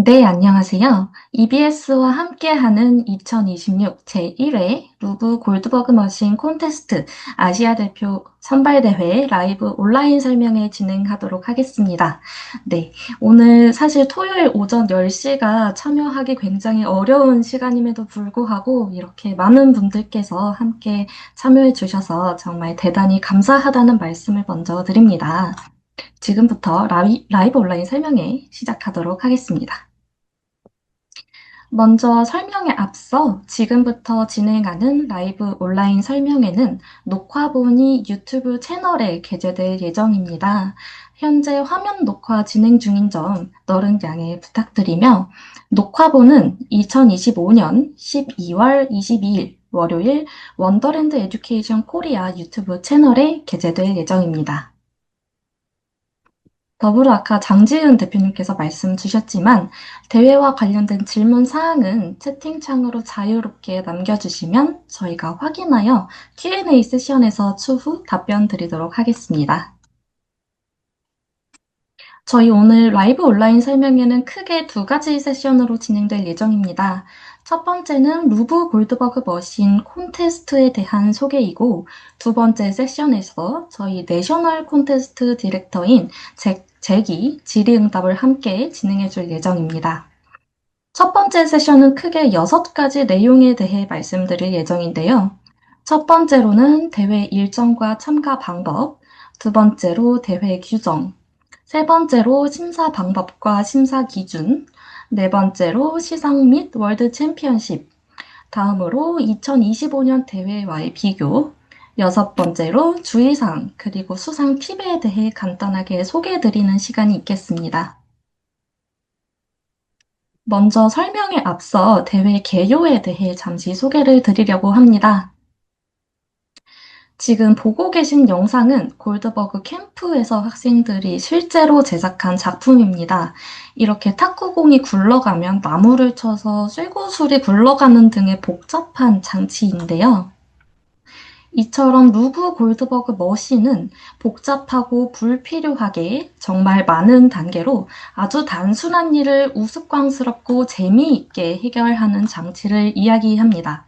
네, 안녕하세요. EBS와 함께하는 2026 제1회 루브 골드버그 머신 콘테스트 아시아 대표 선발대회 라이브 온라인 설명회 진행하도록 하겠습니다. 네, 오늘 사실 토요일 오전 10시가 참여하기 굉장히 어려운 시간임에도 불구하고 이렇게 많은 분들께서 함께 참여해 주셔서 정말 대단히 감사하다는 말씀을 먼저 드립니다. 지금부터 라이브 온라인 설명회 시작하도록 하겠습니다. 먼저 설명에 앞서 지금부터 진행하는 라이브 온라인 설명회는 녹화본이 유튜브 채널에 게재될 예정입니다. 현재 화면 녹화 진행 중인 점 너른 양해 부탁드리며 녹화본은 2025년 12월 22일 월요일 원더랜드 에듀케이션 코리아 유튜브 채널에 게재될 예정입니다. 더불어 아까 장지은 대표님께서 말씀 주셨지만 대회와 관련된 질문 사항은 채팅창으로 자유롭게 남겨주시면 저희가 확인하여 Q&A 세션에서 추후 답변 드리도록 하겠습니다. 저희 오늘 라이브 온라인 설명회는 크게 두 가지 세션으로 진행될 예정입니다. 첫 번째는 루브 골드버그 머신 콘테스트에 대한 소개이고 두 번째 세션에서 저희 내셔널 콘테스트 디렉터인 잭이 질의응답을 함께 진행해 줄 예정입니다. 첫 번째 세션은 크게 6가지 내용에 대해 말씀드릴 예정인데요. 첫 번째로는 대회 일정과 참가 방법, 두 번째로 대회 규정, 세 번째로 심사 방법과 심사 기준, 네 번째로 시상 및 월드 챔피언십, 다음으로 2025년 대회와의 비교, 여섯 번째로 주의사항 그리고 수상 팁에 대해 간단하게 소개해드리는 시간이 있겠습니다. 먼저 설명에 앞서 대회 개요에 대해 잠시 소개를 드리려고 합니다. 지금 보고 계신 영상은 골드버그 캠프에서 학생들이 실제로 제작한 작품입니다. 이렇게 탁구공이 굴러가면 나무를 쳐서 쇠구슬이 굴러가는 등의 복잡한 장치인데요. 이처럼 루브 골드버그 머신은 복잡하고 불필요하게 정말 많은 단계로 아주 단순한 일을 우스꽝스럽고 재미있게 해결하는 장치를 이야기합니다.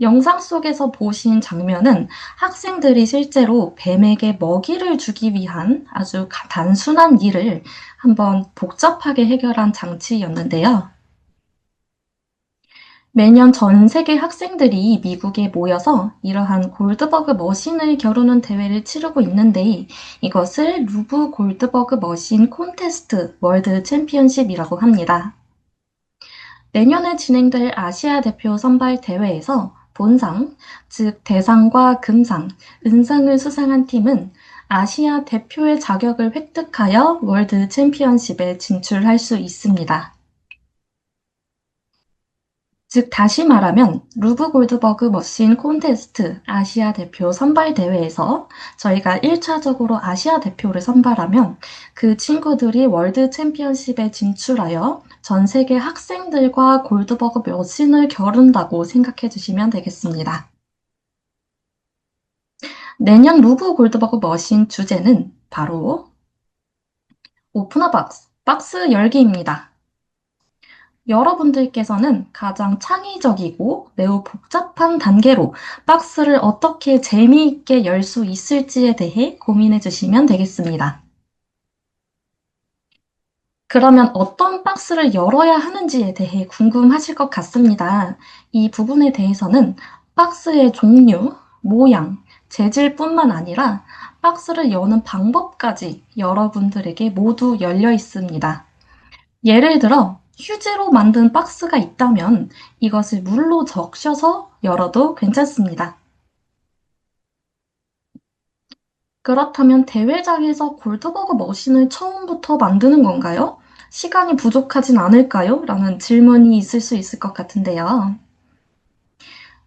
영상 속에서 보신 장면은 학생들이 실제로 뱀에게 먹이를 주기 위한 아주 단순한 일을 한번 복잡하게 해결한 장치였는데요. 매년 전 세계 학생들이 미국에 모여서 이러한 골드버그 머신을 겨루는 대회를 치르고 있는데 이것을 루브 골드버그 머신 콘테스트 월드 챔피언십이라고 합니다. 내년에 진행될 아시아 대표 선발 대회에서 본상, 즉 대상과 금상, 은상을 수상한 팀은 아시아 대표의 자격을 획득하여 월드 챔피언십에 진출할 수 있습니다. 즉 다시 말하면 루브 골드버그 머신 콘테스트 아시아 대표 선발 대회에서 저희가 1차적으로 아시아 대표를 선발하면 그 친구들이 월드 챔피언십에 진출하여 전 세계 학생들과 골드버그 머신을 겨룬다고 생각해 주시면 되겠습니다. 내년 루브 골드버그 머신 주제는 바로 오프너 박스 열기입니다. 여러분들께서는 가장 창의적이고 매우 복잡한 단계로 박스를 어떻게 재미있게 열 수 있을지에 대해 고민해 주시면 되겠습니다. 그러면 어떤 박스를 열어야 하는지에 대해 궁금하실 것 같습니다. 이 부분에 대해서는 박스의 종류, 모양, 재질뿐만 아니라 박스를 여는 방법까지 여러분들에게 모두 열려 있습니다. 예를 들어 휴지로 만든 박스가 있다면 이것을 물로 적셔서 열어도 괜찮습니다. 그렇다면 대회장에서 골드버그 머신을 처음부터 만드는 건가요? 시간이 부족하진 않을까요? 라는 질문이 있을 수 있을 것 같은데요.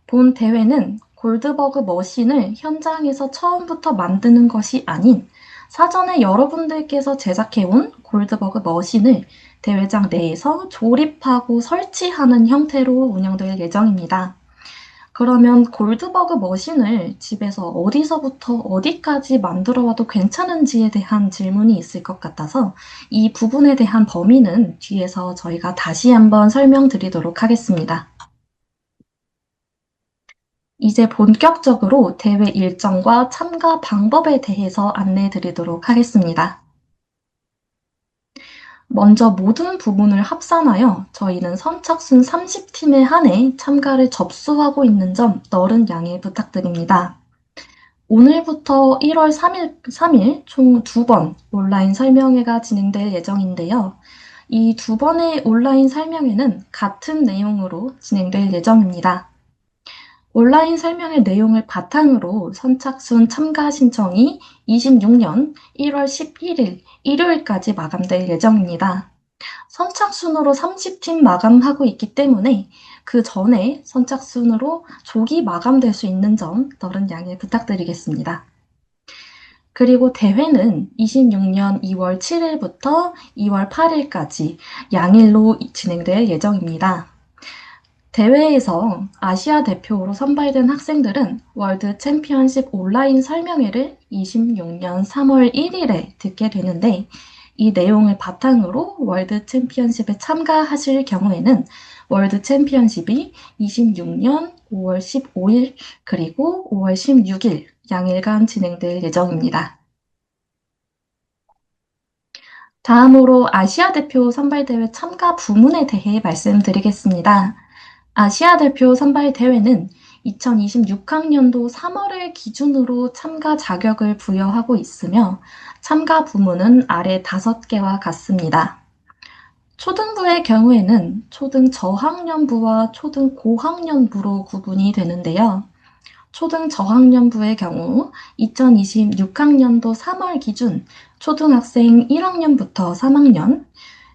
본 대회는 골드버그 머신을 현장에서 처음부터 만드는 것이 아닌 사전에 여러분들께서 제작해온 골드버그 머신을 대회장 내에서 조립하고 설치하는 형태로 운영될 예정입니다. 그러면 골드버그 머신을 집에서 어디서부터 어디까지 만들어 와도 괜찮은지에 대한 질문이 있을 것 같아서 이 부분에 대한 범위는 뒤에서 저희가 다시 한번 설명드리도록 하겠습니다. 이제 본격적으로 대회 일정과 참가 방법에 대해서 안내해 드리도록 하겠습니다. 먼저 모든 부문을 합산하여 저희는 선착순 30팀에 한해 참가를 접수하고 있는 점 너른 양해 부탁드립니다. 오늘부터 1월 3일 총 2번 온라인 설명회가 진행될 예정인데요. 이 2번의 온라인 설명회는 같은 내용으로 진행될 예정입니다. 온라인 설명회 내용을 바탕으로 선착순 참가 신청이 26년 1월 11일 일요일까지 마감될 예정입니다. 선착순으로 30팀 마감하고 있기 때문에 그 전에 선착순으로 조기 마감될 수 있는 점 너른 양해 부탁드리겠습니다. 그리고 대회는 26년 2월 7일부터 2월 8일까지 양일로 진행될 예정입니다. 대회에서 아시아 대표로 선발된 학생들은 월드 챔피언십 온라인 설명회를 26년 3월 1일에 듣게 되는데 이 내용을 바탕으로 월드 챔피언십에 참가하실 경우에는 월드 챔피언십이 26년 5월 15일 그리고 5월 16일 양일간 진행될 예정입니다. 다음으로 아시아 대표 선발대회 참가 부문에 대해 말씀드리겠습니다. 아시아 대표 선발 대회는 2026학년도 3월을 기준으로 참가 자격을 부여하고 있으며 참가 부문은 아래 5개와 같습니다. 초등부의 경우에는 초등 저학년부와 초등 고학년부로 구분이 되는데요. 초등 저학년부의 경우 2026학년도 3월 기준 초등학생 1학년부터 3학년,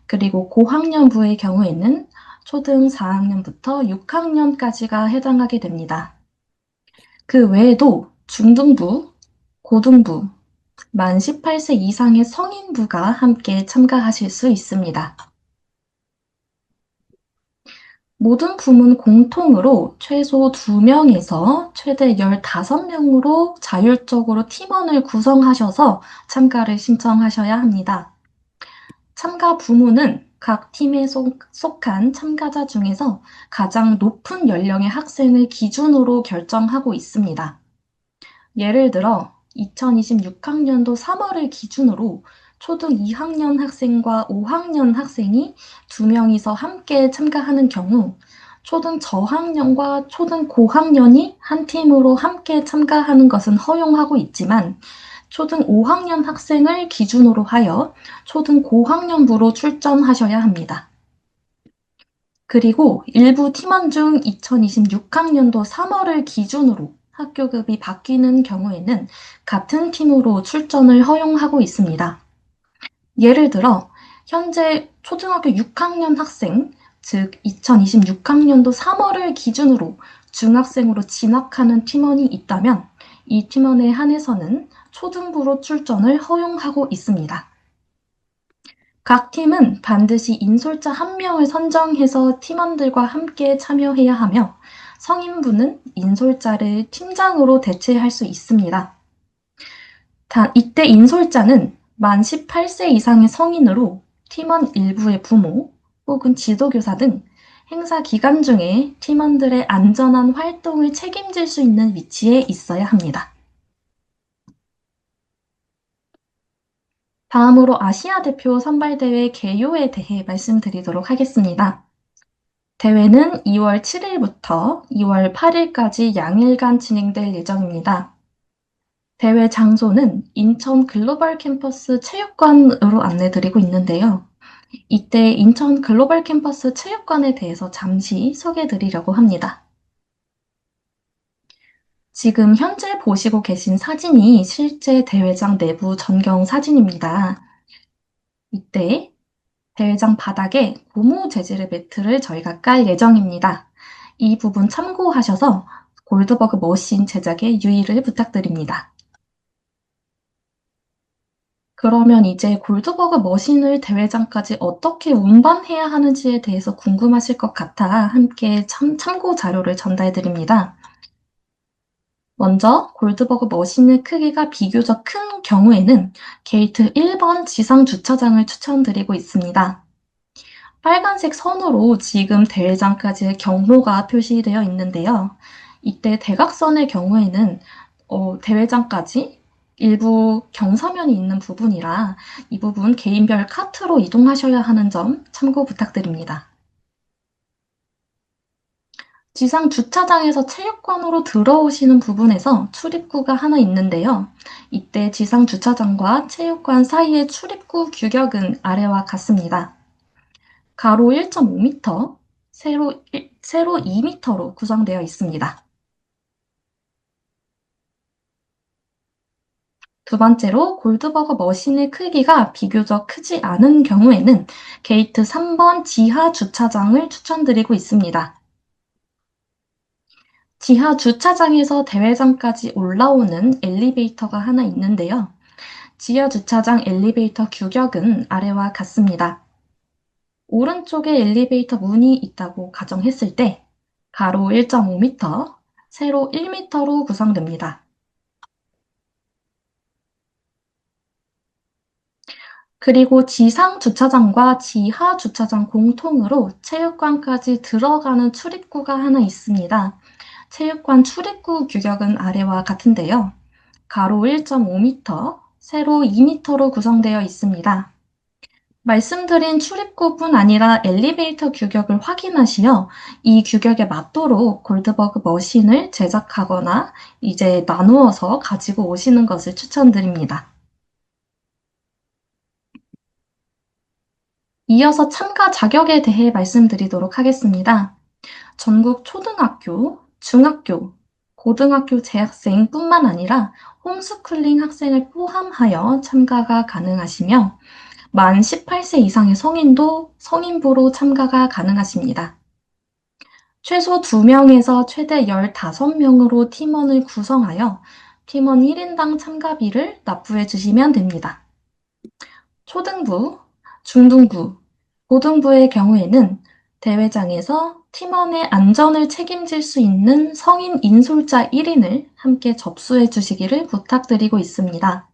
그리고 고학년부의 경우에는 초등 4학년부터 6학년까지가 해당하게 됩니다. 그 외에도 중등부, 고등부, 만 18세 이상의 성인부가 함께 참가하실 수 있습니다. 모든 부문 공통으로 최소 2명에서 최대 15명으로 자율적으로 팀원을 구성하셔서 참가를 신청하셔야 합니다. 참가 부문은 각 팀에 속한 참가자 중에서 가장 높은 연령의 학생을 기준으로 결정하고 있습니다. 예를 들어 2026학년도 3월을 기준으로 초등 2학년 학생과 5학년 학생이 2명이서 함께 참가하는 경우 초등 저학년과 초등 고학년이 한 팀으로 함께 참가하는 것은 허용하고 있지만 초등 5학년 학생을 기준으로 하여 초등 고학년부로 출전하셔야 합니다. 그리고 일부 팀원 중 2026학년도 3월을 기준으로 학교급이 바뀌는 경우에는 같은 팀으로 출전을 허용하고 있습니다. 예를 들어 현재 초등학교 6학년 학생, 즉 2026학년도 3월을 기준으로 중학생으로 진학하는 팀원이 있다면 이 팀원에 한해서는 초등부로 출전을 허용하고 있습니다. 각 팀은 반드시 인솔자 1명을 선정해서 팀원들과 함께 참여해야 하며 성인부는 인솔자를 팀장으로 대체할 수 있습니다. 이때 인솔자는 만 18세 이상의 성인으로 팀원 일부의 부모 혹은 지도교사 등 행사 기간 중에 팀원들의 안전한 활동을 책임질 수 있는 위치에 있어야 합니다. 다음으로 아시아 대표 선발대회 개요에 대해 말씀드리도록 하겠습니다. 대회는 2월 7일부터 2월 8일까지 양일간 진행될 예정입니다. 대회 장소는 인천 글로벌 캠퍼스 체육관으로 안내드리고 있는데요. 이때 인천 글로벌 캠퍼스 체육관에 대해서 잠시 소개해드리려고 합니다. 지금 현재 보시고 계신 사진이 실제 대회장 내부 전경 사진입니다. 이때 대회장 바닥에 고무 재질의 매트를 저희가 깔 예정입니다. 이 부분 참고하셔서 골드버그 머신 제작에 유의를 부탁드립니다. 그러면 이제 골드버그 머신을 대회장까지 어떻게 운반해야 하는지에 대해서 궁금하실 것 같아 함께 참고 자료를 전달해 드립니다. 먼저 골드버그 머신의 크기가 비교적 큰 경우에는 게이트 1번 지상 주차장을 추천드리고 있습니다. 빨간색 선으로 지금 대회장까지의 경로가 표시되어 있는데요. 이때 대각선의 경우에는 대회장까지 일부 경사면이 있는 부분이라 이 부분 개인별 카트로 이동하셔야 하는 점 참고 부탁드립니다. 지상 주차장에서 체육관으로 들어오시는 부분에서 출입구가 하나 있는데요. 이때 지상 주차장과 체육관 사이의 출입구 규격은 아래와 같습니다. 가로 1.5m, 세로 2m로 구성되어 있습니다. 두 번째로 골드버거 머신의 크기가 비교적 크지 않은 경우에는 게이트 3번 지하 주차장을 추천드리고 있습니다. 지하 주차장에서 대회장까지 올라오는 엘리베이터가 하나 있는데요. 지하 주차장 엘리베이터 규격은 아래와 같습니다. 오른쪽에 엘리베이터 문이 있다고 가정했을 때 가로 1.5m, 세로 1m로 구성됩니다. 그리고 지상 주차장과 지하 주차장 공통으로 체육관까지 들어가는 출입구가 하나 있습니다. 체육관 출입구 규격은 아래와 같은데요. 가로 1.5m, 세로 2m로 구성되어 있습니다. 말씀드린 출입구뿐 아니라 엘리베이터 규격을 확인하시어 이 규격에 맞도록 골드버그 머신을 제작하거나 이제 나누어서 가지고 오시는 것을 추천드립니다. 이어서 참가 자격에 대해 말씀드리도록 하겠습니다. 전국 초등학교, 중학교, 고등학교 재학생뿐만 아니라 홈스쿨링 학생을 포함하여 참가가 가능하시며 만 18세 이상의 성인도 성인부로 참가가 가능하십니다. 최소 2명에서 최대 15명으로 팀원을 구성하여 팀원 1인당 참가비를 납부해 주시면 됩니다. 초등부, 중등부, 고등부의 경우에는 대회장에서 팀원의 안전을 책임질 수 있는 성인 인솔자 1인을 함께 접수해 주시기를 부탁드리고 있습니다.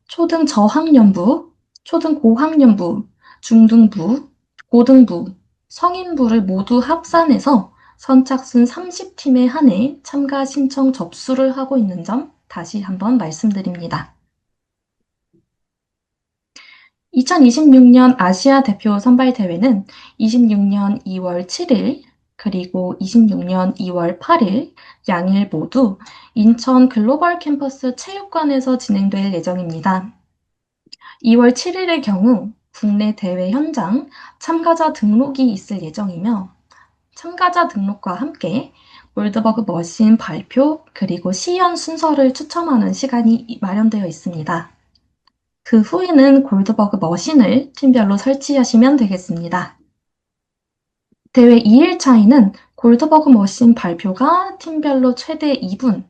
초등 저학년부, 초등 고학년부, 중등부, 고등부, 성인부를 모두 합산해서 선착순 30팀에 한해 참가 신청 접수를 하고 있는 점 다시 한번 말씀드립니다. 2026년 아시아 대표 선발대회는 26년 2월 7일 그리고 26년 2월 8일 양일 모두 인천 글로벌 캠퍼스 체육관에서 진행될 예정입니다. 2월 7일의 경우 국내 대회 현장 참가자 등록이 있을 예정이며 참가자 등록과 함께 골드버그 머신 발표 그리고 시연 순서를 추첨하는 시간이 마련되어 있습니다. 그 후에는 골드버그 머신을 팀별로 설치하시면 되겠습니다. 대회 2일차에는 골드버그 머신 발표가 팀별로 최대 2분,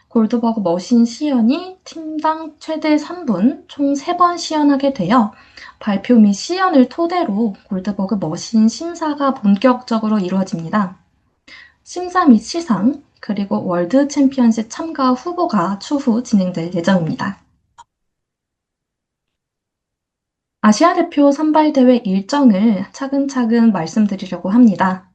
골드버그 머신 시연이 팀당 최대 3분, 총 3번 시연하게 되어 발표 및 시연을 토대로 골드버그 머신 심사가 본격적으로 이루어집니다. 심사 및 시상, 그리고 월드 챔피언십 참가 후보가 추후 진행될 예정입니다. 아시아 대표 선발대회 일정을 차근차근 말씀드리려고 합니다.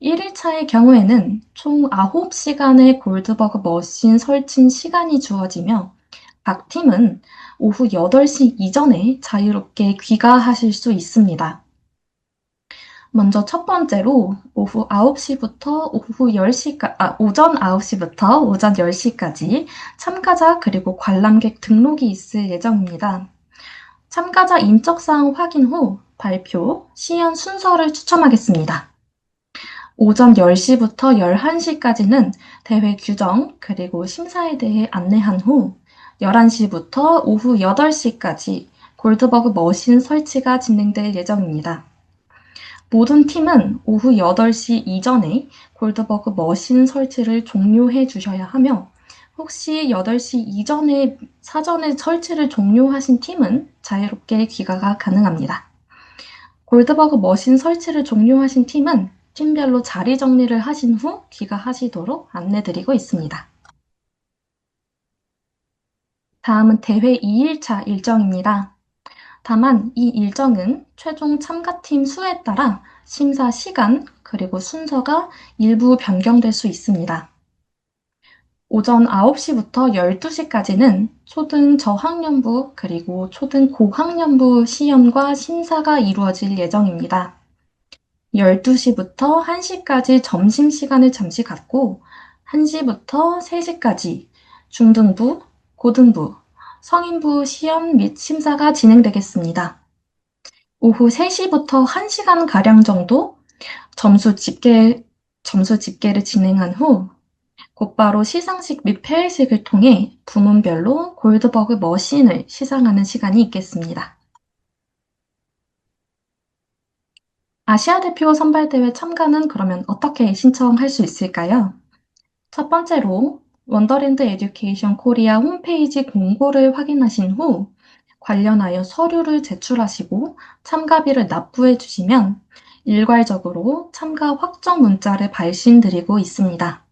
1일차의 경우에는 총 9시간의 골드버그 머신 설치 시간이 주어지며 각 팀은 오후 8시 이전에 자유롭게 귀가하실 수 있습니다. 먼저 첫 번째로 오전 9시부터 오전 10시까지 참가자 그리고 관람객 등록이 있을 예정입니다. 참가자 인적사항 확인 후 발표, 시연 순서를 추첨하겠습니다. 오전 10시부터 11시까지는 대회 규정 그리고 심사에 대해 안내한 후 11시부터 오후 8시까지 골드버그 머신 설치가 진행될 예정입니다. 모든 팀은 오후 8시 이전에 골드버그 머신 설치를 종료해 주셔야 하며 혹시 8시 이전에 사전에 설치를 종료하신 팀은 자유롭게 귀가가 가능합니다. 골드버그 머신 설치를 종료하신 팀은 팀별로 자리 정리를 하신 후 귀가하시도록 안내드리고 있습니다. 다음은 대회 2일차 일정입니다. 다만 이 일정은 최종 참가팀 수에 따라 심사 시간 그리고 순서가 일부 변경될 수 있습니다. 오전 9시부터 12시까지는 초등 저학년부 그리고 초등 고학년부 시험과 심사가 이루어질 예정입니다. 12시부터 1시까지 점심시간을 잠시 갖고 1시부터 3시까지 중등부, 고등부, 성인부 시험 및 심사가 진행되겠습니다. 오후 3시부터 1시간가량 정도 점수 집계를 진행한 후 곧바로 시상식 및 폐회식을 통해 부문별로 골드버그 머신을 시상하는 시간이 있겠습니다. 아시아 대표 선발대회 참가는 그러면 어떻게 신청할 수 있을까요? 첫 번째로 원더랜드 에듀케이션 코리아 홈페이지 공고를 확인하신 후 관련하여 서류를 제출하시고 참가비를 납부해 주시면 일괄적으로 참가 확정 문자를 발신드리고 있습니다.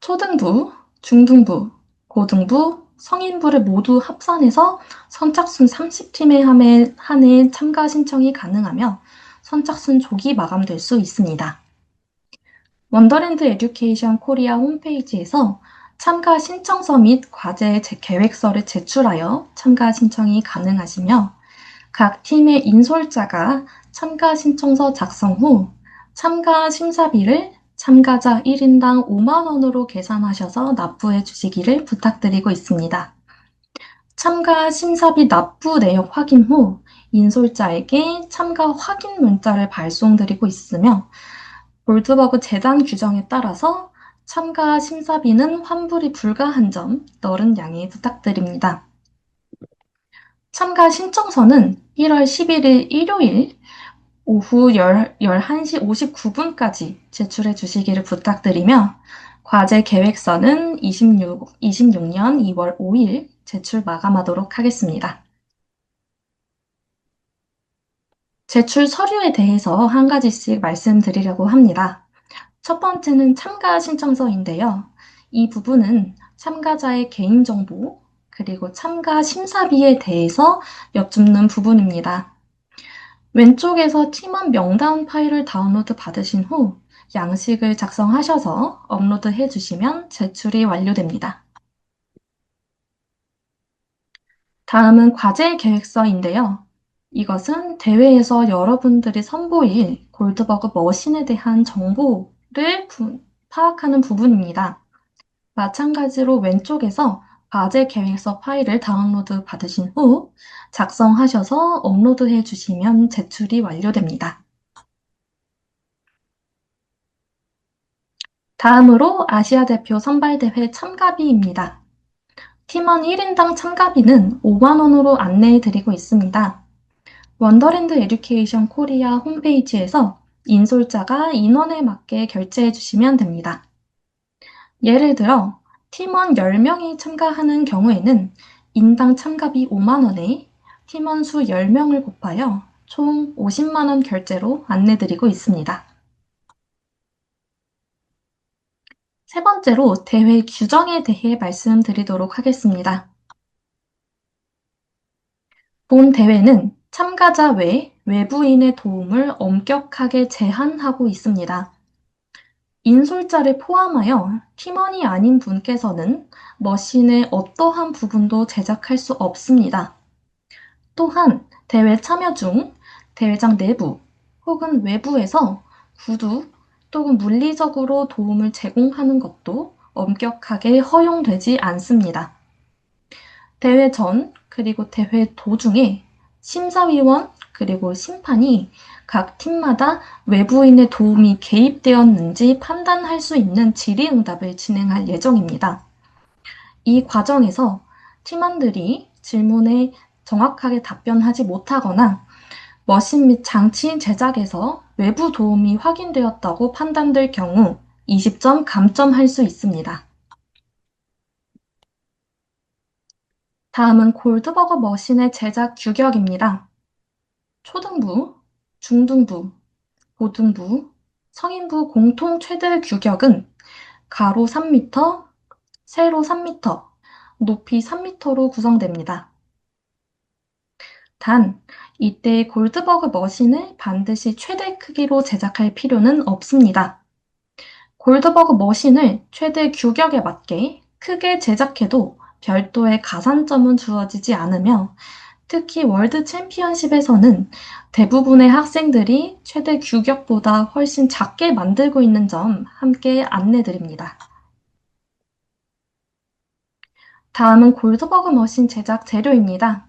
초등부, 중등부, 고등부, 성인부를 모두 합산해서 선착순 30팀에 한해 참가 신청이 가능하며 선착순 조기 마감될 수 있습니다. 원더랜드 에듀케이션 코리아 홈페이지에서 참가 신청서 및 과제 계획서를 제출하여 참가 신청이 가능하시며 각 팀의 인솔자가 참가 신청서 작성 후 참가 심사비를 참가자 1인당 5만 원으로 계산하셔서 납부해 주시기를 부탁드리고 있습니다. 참가 심사비 납부 내역 확인 후 인솔자에게 참가 확인 문자를 발송드리고 있으며 골드버그 재단 규정에 따라서 참가 심사비는 환불이 불가한 점 너른 양해 부탁드립니다. 참가 신청서는 1월 11일 일요일 오후 11시 59분까지 제출해 주시기를 부탁드리며 과제 계획서는 26년 2월 5일 제출 마감하도록 하겠습니다. 제출 서류에 대해서 한 가지씩 말씀드리려고 합니다. 첫 번째는 참가 신청서인데요. 이 부분은 참가자의 개인정보, 그리고 참가 심사비에 대해서 여쭙는 부분입니다. 왼쪽에서 팀원 명단 파일을 다운로드 받으신 후 양식을 작성하셔서 업로드해 주시면 제출이 완료됩니다. 다음은 과제 계획서인데요. 이것은 대회에서 여러분들이 선보일 골드버그 머신에 대한 정보를 파악하는 부분입니다. 마찬가지로 왼쪽에서 과제 계획서 파일을 다운로드 받으신 후 작성하셔서 업로드해 주시면 제출이 완료됩니다. 다음으로 아시아 대표 선발대회 참가비입니다. 팀원 1인당 참가비는 5만 원으로 안내해 드리고 있습니다. 원더랜드 에듀케이션 코리아 홈페이지에서 인솔자가 인원에 맞게 결제해 주시면 됩니다. 예를 들어 팀원 10명이 참가하는 경우에는 인당 참가비 5만 원에 팀원 수 10명을 곱하여 총 50만 원 결제로 안내드리고 있습니다. 세 번째로 대회 규정에 대해 말씀드리도록 하겠습니다. 본 대회는 참가자 외 외부인의 도움을 엄격하게 제한하고 있습니다. 인솔자를 포함하여 팀원이 아닌 분께서는 머신의 어떠한 부분도 제작할 수 없습니다. 또한 대회 참여 중 대회장 내부 혹은 외부에서 구두 또는 물리적으로 도움을 제공하는 것도 엄격하게 허용되지 않습니다. 대회 전 그리고 대회 도중에 심사위원 그리고 심판이 각 팀마다 외부인의 도움이 개입되었는지 판단할 수 있는 질의응답을 진행할 예정입니다. 이 과정에서 팀원들이 질문에 정확하게 답변하지 못하거나 머신 및 장치 제작에서 외부 도움이 확인되었다고 판단될 경우 20점 감점할 수 있습니다. 다음은 골드버거 머신의 제작 규격입니다. 초등부, 중등부, 고등부, 성인부 공통 최대 규격은 가로 3m, 세로 3m, 높이 3m로 구성됩니다. 단, 이때 골드버그 머신을 반드시 최대 크기로 제작할 필요는 없습니다. 골드버그 머신을 최대 규격에 맞게 크게 제작해도 별도의 가산점은 주어지지 않으며 특히 월드 챔피언십에서는 대부분의 학생들이 최대 규격보다 훨씬 작게 만들고 있는 점 함께 안내드립니다. 다음은 골드버그 머신 제작 재료입니다.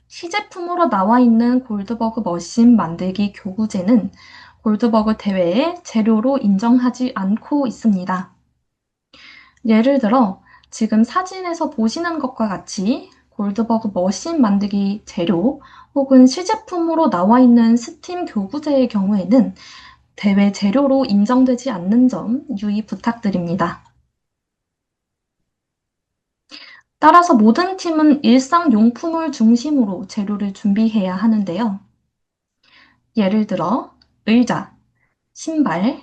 시제품으로 나와 있는 골드버그 머신 만들기 교구제는 골드버그 대회의 재료로 인정하지 않고 있습니다. 예를 들어 지금 사진에서 보시는 것과 같이 골드버그 머신 만들기 재료 혹은 시제품으로 나와 있는 스팀 교구제의 경우에는 대회 재료로 인정되지 않는 점 유의 부탁드립니다. 따라서 모든 팀은 일상용품을 중심으로 재료를 준비해야 하는데요. 예를 들어 의자, 신발,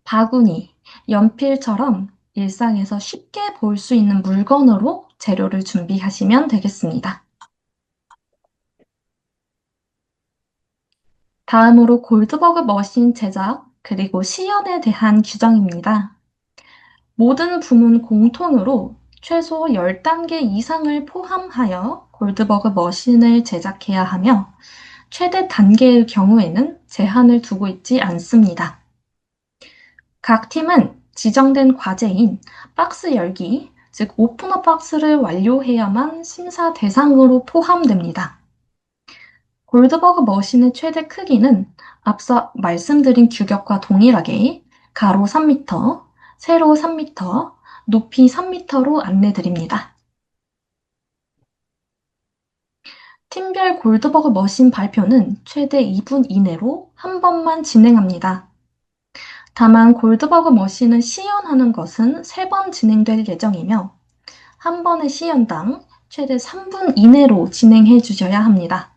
바구니, 연필처럼 일상에서 쉽게 볼 수 있는 물건으로 재료를 준비하시면 되겠습니다. 다음으로 골드버그 머신 제작 그리고 시연에 대한 규정입니다. 모든 부문 공통으로 최소 10단계 이상을 포함하여 골드버그 머신을 제작해야 하며 최대 단계의 경우에는 제한을 두고 있지 않습니다. 각 팀은 지정된 과제인 박스 열기, 즉 오프너 박스를 완료해야만 심사 대상으로 포함됩니다. 골드버그 머신의 최대 크기는 앞서 말씀드린 규격과 동일하게 가로 3m, 세로 3m, 높이 3m로 안내드립니다. 팀별 골드버그 머신 발표는 최대 2분 이내로 한 번만 진행합니다. 다만 골드버그 머신을 시연하는 것은 3번 진행될 예정이며 한 번의 시연당 최대 3분 이내로 진행해 주셔야 합니다.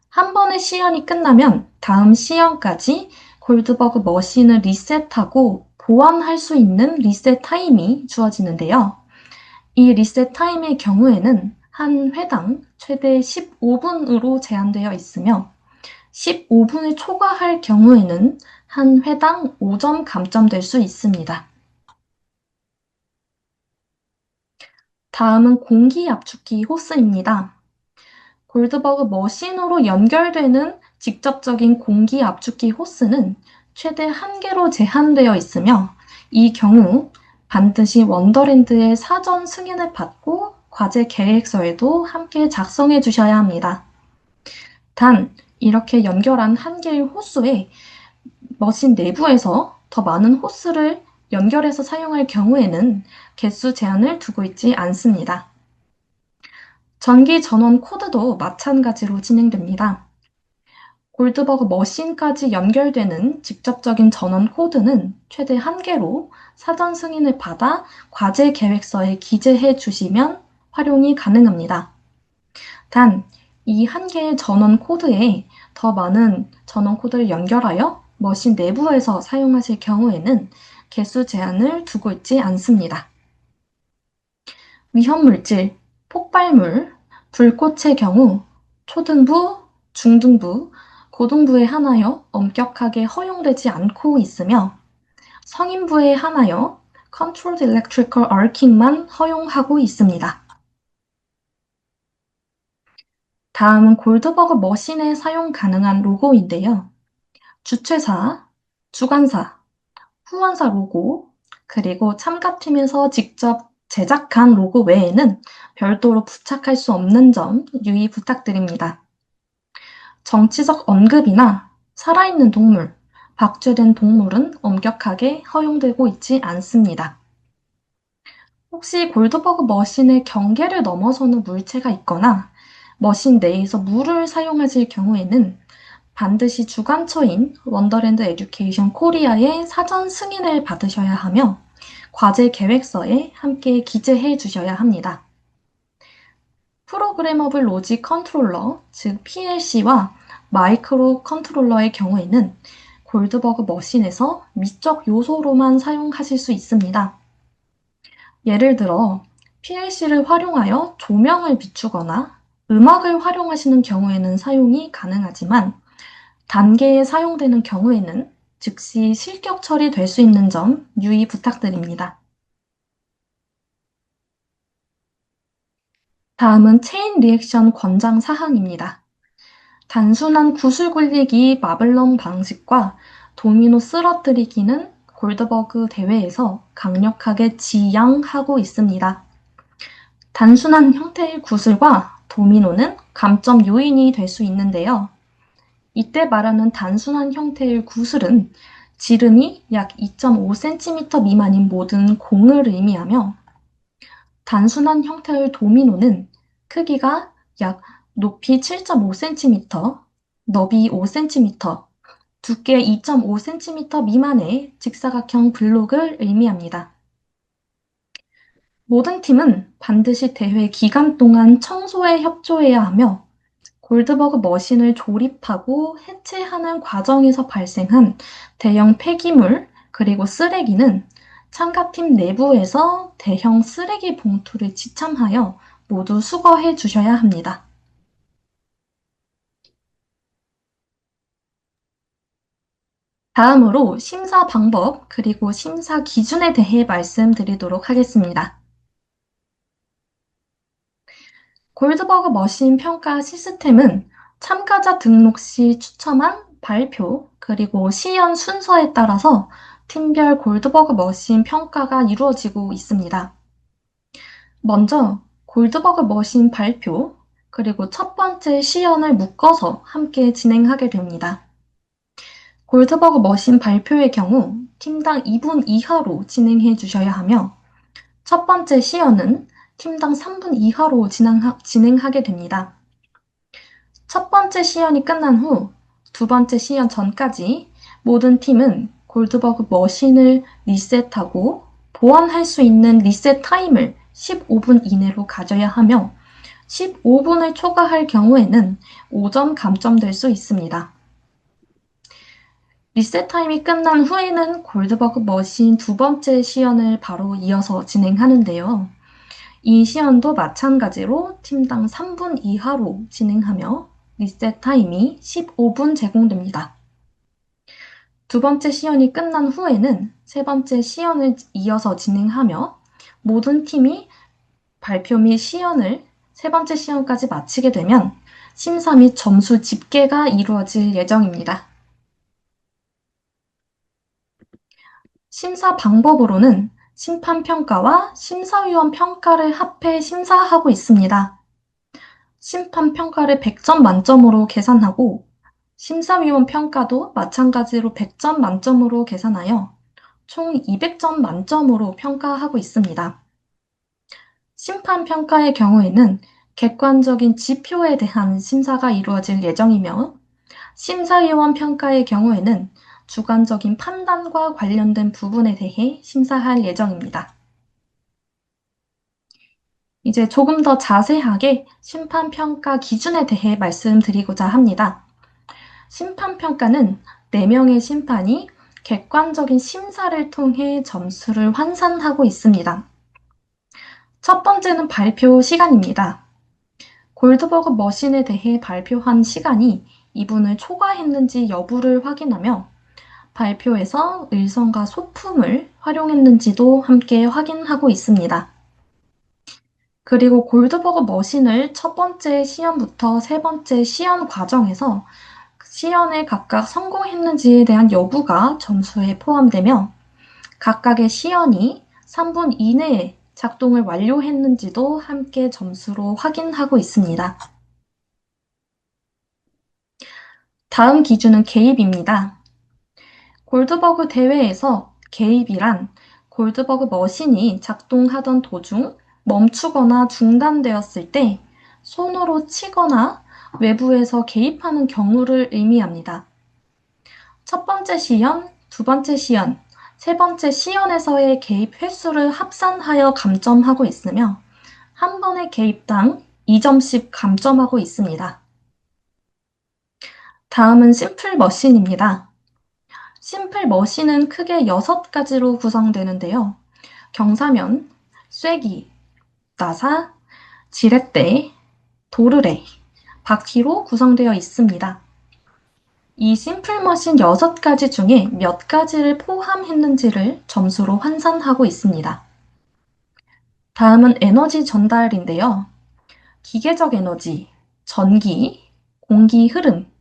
한 번의 시연이 끝나면 다음 시연까지 골드버그 머신을 리셋하고 보완할 수 있는 리셋 타임이 주어지는데요. 이 리셋 타임의 경우에는 한 회당 최대 15분으로 제한되어 있으며 15분을 초과할 경우에는 한 회당 5점 감점될 수 있습니다. 다음은 공기 압축기 호스입니다. 골드버그 머신으로 연결되는 직접적인 공기 압축기 호스는 최대 1개로 제한되어 있으며 이 경우 반드시 원더랜드의 사전 승인을 받고 과제 계획서에도 함께 작성해 주셔야 합니다. 단, 이렇게 연결한 1개의 호스에 머신 내부에서 더 많은 호스를 연결해서 사용할 경우에는 개수 제한을 두고 있지 않습니다. 전기 전원 코드도 마찬가지로 진행됩니다. 골드버그 머신까지 연결되는 직접적인 전원 코드는 최대 1개로 사전 승인을 받아 과제 계획서에 기재해 주시면 활용이 가능합니다. 단, 이 1개의 전원 코드에 더 많은 전원 코드를 연결하여 머신 내부에서 사용하실 경우에는 개수 제한을 두고 있지 않습니다. 위험물질, 폭발물, 불꽃의 경우 초등부, 중등부, 고등부에 한하여 엄격하게 허용되지 않고 있으며 성인부에 한하여 Controlled Electrical Arcing만 허용하고 있습니다. 다음은 골드버그 머신에 사용 가능한 로고인데요. 주최사, 주관사, 후원사 로고, 그리고 참가팀에서 직접 제작한 로고 외에는 별도로 부착할 수 없는 점 유의 부탁드립니다. 정치적 언급이나 살아있는 동물, 박제된 동물은 엄격하게 허용되고 있지 않습니다. 혹시 골드버그 머신의 경계를 넘어서는 물체가 있거나 머신 내에서 물을 사용하실 경우에는 반드시 주관처인 원더랜드 에듀케이션 코리아의 사전 승인을 받으셔야 하며 과제 계획서에 함께 기재해 주셔야 합니다. 프로그래머블 로직 컨트롤러, 즉 PLC와 마이크로 컨트롤러의 경우에는 골드버그 머신에서 미적 요소로만 사용하실 수 있습니다. 예를 들어 PLC를 활용하여 조명을 비추거나 음악을 활용하시는 경우에는 사용이 가능하지만 단계에 사용되는 경우에는 즉시 실격 처리될 수 있는 점 유의 부탁드립니다. 다음은 체인 리액션 권장 사항입니다. 단순한 구슬 굴리기 마블럼 방식과 도미노 쓰러뜨리기는 골드버그 대회에서 강력하게 지양하고 있습니다. 단순한 형태의 구슬과 도미노는 감점 요인이 될 수 있는데요. 이때 말하는 단순한 형태의 구슬은 지름이 약 2.5cm 미만인 모든 공을 의미하며 단순한 형태의 도미노는 크기가 약 높이 7.5cm, 너비 5cm, 두께 2.5cm 미만의 직사각형 블록을 의미합니다. 모든 팀은 반드시 대회 기간 동안 청소에 협조해야 하며 골드버그 머신을 조립하고 해체하는 과정에서 발생한 대형 폐기물 그리고 쓰레기는 참가팀 내부에서 대형 쓰레기 봉투를 지참하여 모두 수거해 주셔야 합니다. 다음으로 심사 방법 그리고 심사 기준에 대해 말씀드리도록 하겠습니다. 골드버그 머신 평가 시스템은 참가자 등록 시 추첨한 발표 그리고 시연 순서에 따라서 팀별 골드버그 머신 평가가 이루어지고 있습니다. 먼저 골드버그 머신 발표 그리고 첫 번째 시연을 묶어서 함께 진행하게 됩니다. 골드버그 머신 발표의 경우 팀당 2분 이하로 진행해 주셔야 하며 첫 번째 시연은 팀당 3분 이하로 진행하게 됩니다. 첫 번째 시연이 끝난 후 두 번째 시연 전까지 모든 팀은 골드버그 머신을 리셋하고 보완할 수 있는 리셋 타임을 15분 이내로 가져야 하며 15분을 초과할 경우에는 5점 감점될 수 있습니다. 리셋 타임이 끝난 후에는 골드버그 머신 두 번째 시연을 바로 이어서 진행하는데요. 이 시연도 마찬가지로 팀당 3분 이하로 진행하며 리셋 타임이 15분 제공됩니다. 두 번째 시연이 끝난 후에는 세 번째 시연을 이어서 진행하며 모든 팀이 발표 및 시연을 세 번째 시연까지 마치게 되면 심사 및 점수 집계가 이루어질 예정입니다. 심사 방법으로는 심판평가와 심사위원 평가를 합해 심사하고 있습니다. 심판평가를 100점 만점으로 계산하고 심사위원 평가도 마찬가지로 100점 만점으로 계산하여 총 200점 만점으로 평가하고 있습니다. 심판평가의 경우에는 객관적인 지표에 대한 심사가 이루어질 예정이며 심사위원 평가의 경우에는 주관적인 판단과 관련된 부분에 대해 심사할 예정입니다. 이제 조금 더 자세하게 심판평가 기준에 대해 말씀드리고자 합니다. 심판평가는 4명의 심판이 객관적인 심사를 통해 점수를 환산하고 있습니다. 첫 번째는 발표 시간입니다. 골드버그 머신에 대해 발표한 시간이 이분을 초과했는지 여부를 확인하며 발표에서 의성과 소품을 활용했는지도 함께 확인하고 있습니다. 그리고 골드버그 머신을 첫 번째 시연부터 세 번째 시연 과정에서 시연에 각각 성공했는지에 대한 여부가 점수에 포함되며 각각의 시연이 3분 이내에 작동을 완료했는지도 함께 점수로 확인하고 있습니다. 다음 기준은 개입입니다. 골드버그 대회에서 개입이란 골드버그 머신이 작동하던 도중 멈추거나 중단되었을 때 손으로 치거나 외부에서 개입하는 경우를 의미합니다. 첫 번째 시연, 두 번째 시연, 세 번째 시연에서의 개입 횟수를 합산하여 감점하고 있으며 한 번의 개입당 2점씩 감점하고 있습니다. 다음은 심플 머신입니다. 심플 머신은 크게 6가지로 구성되는데요. 경사면, 쐐기, 나사, 지렛대, 도르래, 바퀴로 구성되어 있습니다. 이 심플머신 6가지 중에 몇 가지를 포함했는지를 점수로 환산하고 있습니다. 다음은 에너지 전달인데요. 기계적 에너지, 전기, 공기 흐름,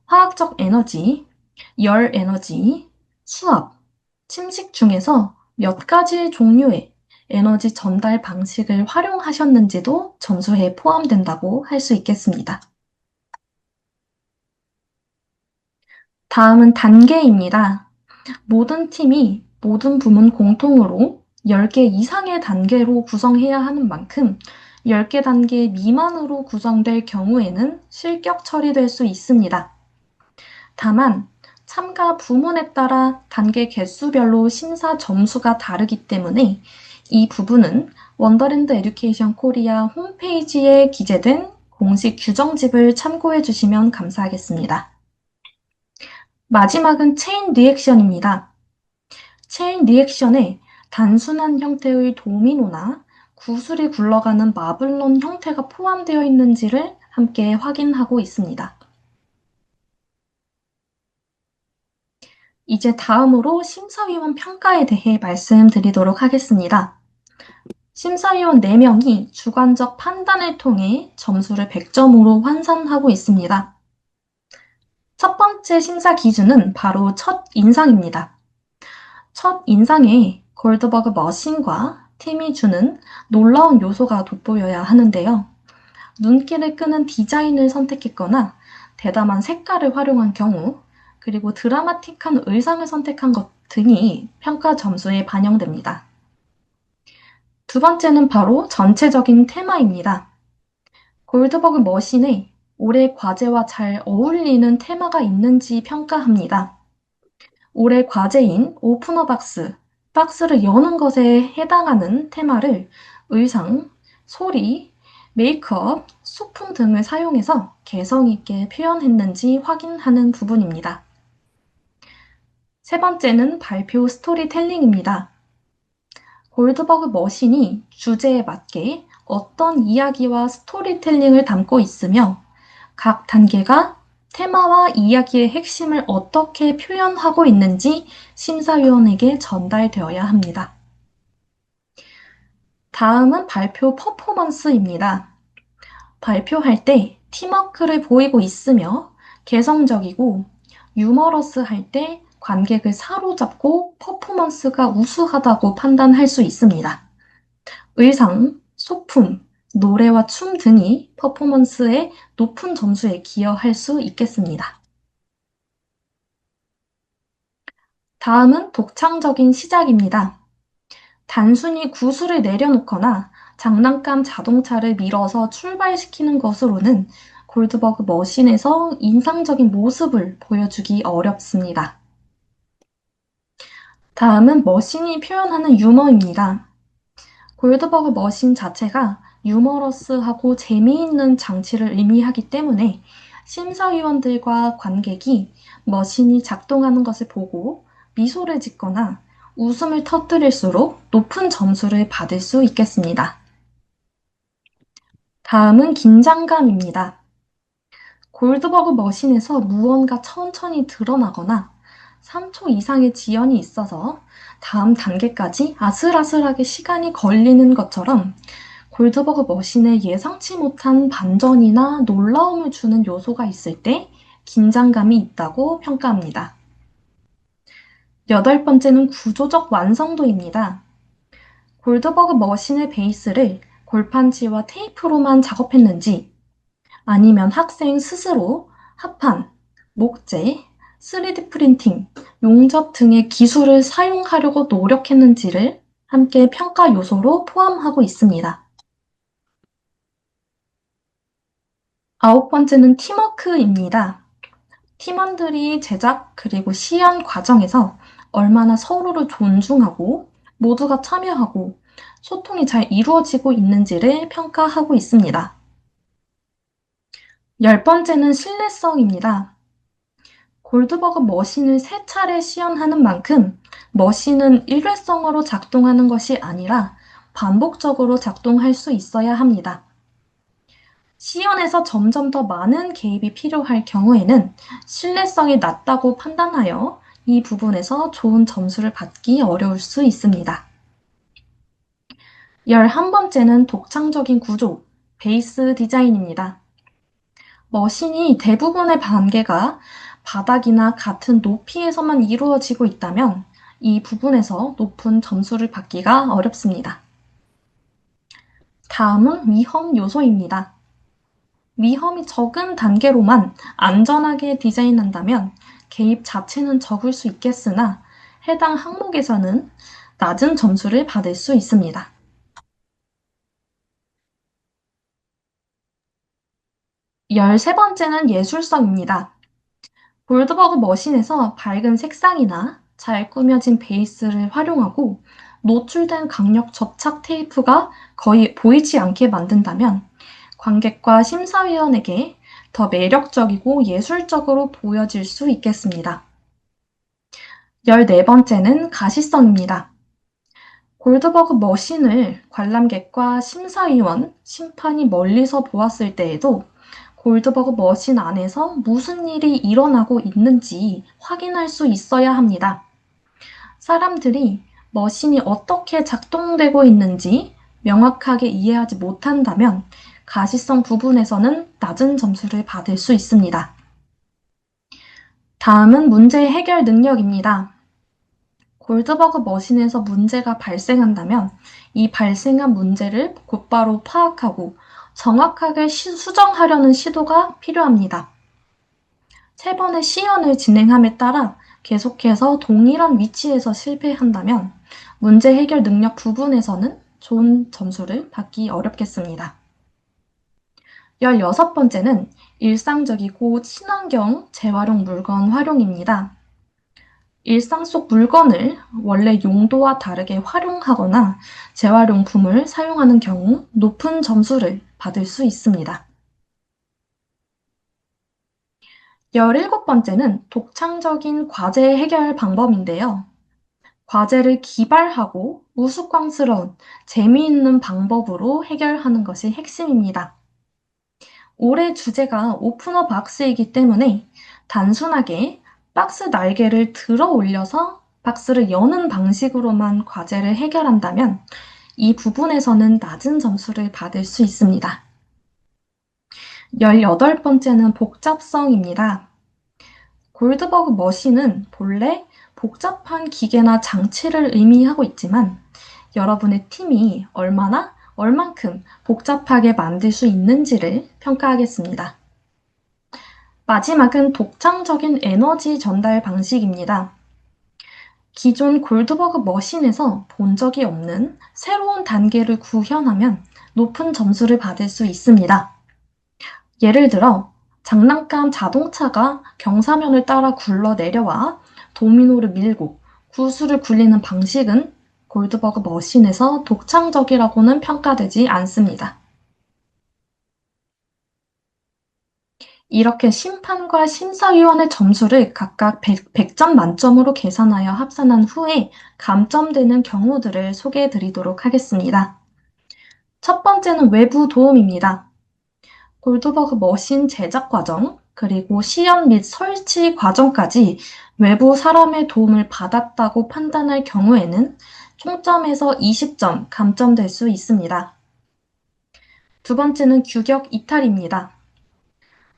화학적 에너지, 열 에너지, 수압, 침식 중에서 몇 가지 종류의 에너지 전달 방식을 활용하셨는지도 점수에 포함된다고 할 수 있겠습니다. 다음은 단계입니다. 모든 팀이 모든 부문 공통으로 10개 이상의 단계로 구성해야 하는 만큼 10개 단계 미만으로 구성될 경우에는 실격 처리될 수 있습니다. 다만 참가 부문에 따라 단계 개수별로 심사 점수가 다르기 때문에 이 부분은 원더랜드 에듀케이션 코리아 홈페이지에 기재된 공식 규정집을 참고해 주시면 감사하겠습니다. 마지막은 체인 리액션입니다. 체인 리액션에 단순한 형태의 도미노나 구슬이 굴러가는 마블론 형태가 포함되어 있는지를 함께 확인하고 있습니다. 이제 다음으로 심사위원 평가에 대해 말씀드리도록 하겠습니다. 심사위원 4명이 주관적 판단을 통해 점수를 100점으로 환산하고 있습니다. 첫 번째 심사 기준은 바로 첫 인상입니다. 첫 인상에 골드버그 머신과 팀이 주는 놀라운 요소가 돋보여야 하는데요. 눈길을 끄는 디자인을 선택했거나 대담한 색깔을 활용한 경우, 그리고 드라마틱한 의상을 선택한 것 등이 평가 점수에 반영됩니다. 두 번째는 바로 전체적인 테마입니다. 골드버그 머신에 올해 과제와 잘 어울리는 테마가 있는지 평가합니다. 올해 과제인 오프너 박스, 박스를 여는 것에 해당하는 테마를 의상, 소리, 메이크업, 소품 등을 사용해서 개성 있게 표현했는지 확인하는 부분입니다. 세 번째는 발표 스토리텔링입니다. 골드버그 머신이 주제에 맞게 어떤 이야기와 스토리텔링을 담고 있으며 각 단계가 테마와 이야기의 핵심을 어떻게 표현하고 있는지 심사위원에게 전달되어야 합니다. 다음은 발표 퍼포먼스입니다. 발표할 때 팀워크를 보이고 있으며 개성적이고 유머러스할 때 관객을 사로잡고 퍼포먼스가 우수하다고 판단할 수 있습니다. 의상, 소품, 노래와 춤 등이 퍼포먼스의 높은 점수에 기여할 수 있겠습니다. 다음은 독창적인 시작입니다. 단순히 구슬을 내려놓거나 장난감 자동차를 밀어서 출발시키는 것으로는 골드버그 머신에서 인상적인 모습을 보여주기 어렵습니다. 다음은 머신이 표현하는 유머입니다. 골드버그 머신 자체가 유머러스하고 재미있는 장치를 의미하기 때문에 심사위원들과 관객이 머신이 작동하는 것을 보고 미소를 짓거나 웃음을 터뜨릴수록 높은 점수를 받을 수 있겠습니다. 다음은 긴장감입니다. 골드버그 머신에서 무언가 천천히 드러나거나 3초 이상의 지연이 있어서 다음 단계까지 아슬아슬하게 시간이 걸리는 것처럼 골드버그 머신에 예상치 못한 반전이나 놀라움을 주는 요소가 있을 때 긴장감이 있다고 평가합니다. 8번째는 구조적 완성도입니다. 골드버그 머신의 베이스를 골판지와 테이프로만 작업했는지 아니면 학생 스스로 합판, 목재, 3D 프린팅, 용접 등의 기술을 사용하려고 노력했는지를 함께 평가 요소로 포함하고 있습니다. 9번째는 팀워크입니다. 팀원들이 제작 그리고 시연 과정에서 얼마나 서로를 존중하고 모두가 참여하고 소통이 잘 이루어지고 있는지를 평가하고 있습니다. 10번째는 신뢰성입니다. 골드버그 머신을 3차례 시연하는 만큼 머신은 일회성으로 작동하는 것이 아니라 반복적으로 작동할 수 있어야 합니다. 시연에서 점점 더 많은 개입이 필요할 경우에는 신뢰성이 낮다고 판단하여 이 부분에서 좋은 점수를 받기 어려울 수 있습니다. 11번째는 독창적인 구조, 베이스 디자인입니다. 머신이 대부분의 반개가 바닥이나 같은 높이에서만 이루어지고 있다면 이 부분에서 높은 점수를 받기가 어렵습니다. 다음은 위험 요소입니다. 위험이 적은 단계로만 안전하게 디자인한다면 개입 자체는 적을 수 있겠으나 해당 항목에서는 낮은 점수를 받을 수 있습니다. 13번째는 예술성입니다. 골드버그 머신에서 밝은 색상이나 잘 꾸며진 베이스를 활용하고 노출된 강력 접착 테이프가 거의 보이지 않게 만든다면 관객과 심사위원에게 더 매력적이고 예술적으로 보여질 수 있겠습니다. 14번째는 가시성입니다. 골드버그 머신을 관람객과 심사위원, 심판이 멀리서 보았을 때에도 골드버그 머신 안에서 무슨 일이 일어나고 있는지 확인할 수 있어야 합니다. 사람들이 머신이 어떻게 작동되고 있는지 명확하게 이해하지 못한다면 가시성 부분에서는 낮은 점수를 받을 수 있습니다. 다음은 문제 해결 능력입니다. 골드버그 머신에서 문제가 발생한다면 이 발생한 문제를 곧바로 파악하고 정확하게 수정하려는 시도가 필요합니다. 3번의 시연을 진행함에 따라 계속해서 동일한 위치에서 실패한다면 문제 해결 능력 부분에서는 좋은 점수를 받기 어렵겠습니다. 16번째는 일상적이고 친환경 재활용 물건 활용입니다. 일상 속 물건을 원래 용도와 다르게 활용하거나 재활용품을 사용하는 경우 높은 점수를 받을 수 있습니다. 17번째는 독창적인 과제 해결 방법인데요. 과제를 기발하고 우스꽝스러운 재미있는 방법으로 해결하는 것이 핵심입니다. 올해 주제가 오프너 박스이기 때문에 단순하게 박스 날개를 들어 올려서 박스를 여는 방식으로만 과제를 해결한다면 이 부분에서는 낮은 점수를 받을 수 있습니다. 18번째는 복잡성입니다. 골드버그 머신은 본래 복잡한 기계나 장치를 의미하고 있지만 여러분의 팀이 얼만큼 복잡하게 만들 수 있는지를 평가하겠습니다. 마지막은 독창적인 에너지 전달 방식입니다. 기존 골드버그 머신에서 본 적이 없는 새로운 단계를 구현하면 높은 점수를 받을 수 있습니다. 예를 들어 장난감 자동차가 경사면을 따라 굴러 내려와 도미노를 밀고 구슬을 굴리는 방식은 골드버그 머신에서 독창적이라고는 평가되지 않습니다. 이렇게 심판과 심사위원의 점수를 각각 100점 만점으로 계산하여 합산한 후에 감점되는 경우들을 소개해 드리도록 하겠습니다. 첫 번째는 외부 도움입니다. 골드버그 머신 제작 과정, 그리고 시연 및 설치 과정까지 외부 사람의 도움을 받았다고 판단할 경우에는 총점에서 20점 감점될 수 있습니다. 두 번째는 규격 이탈입니다.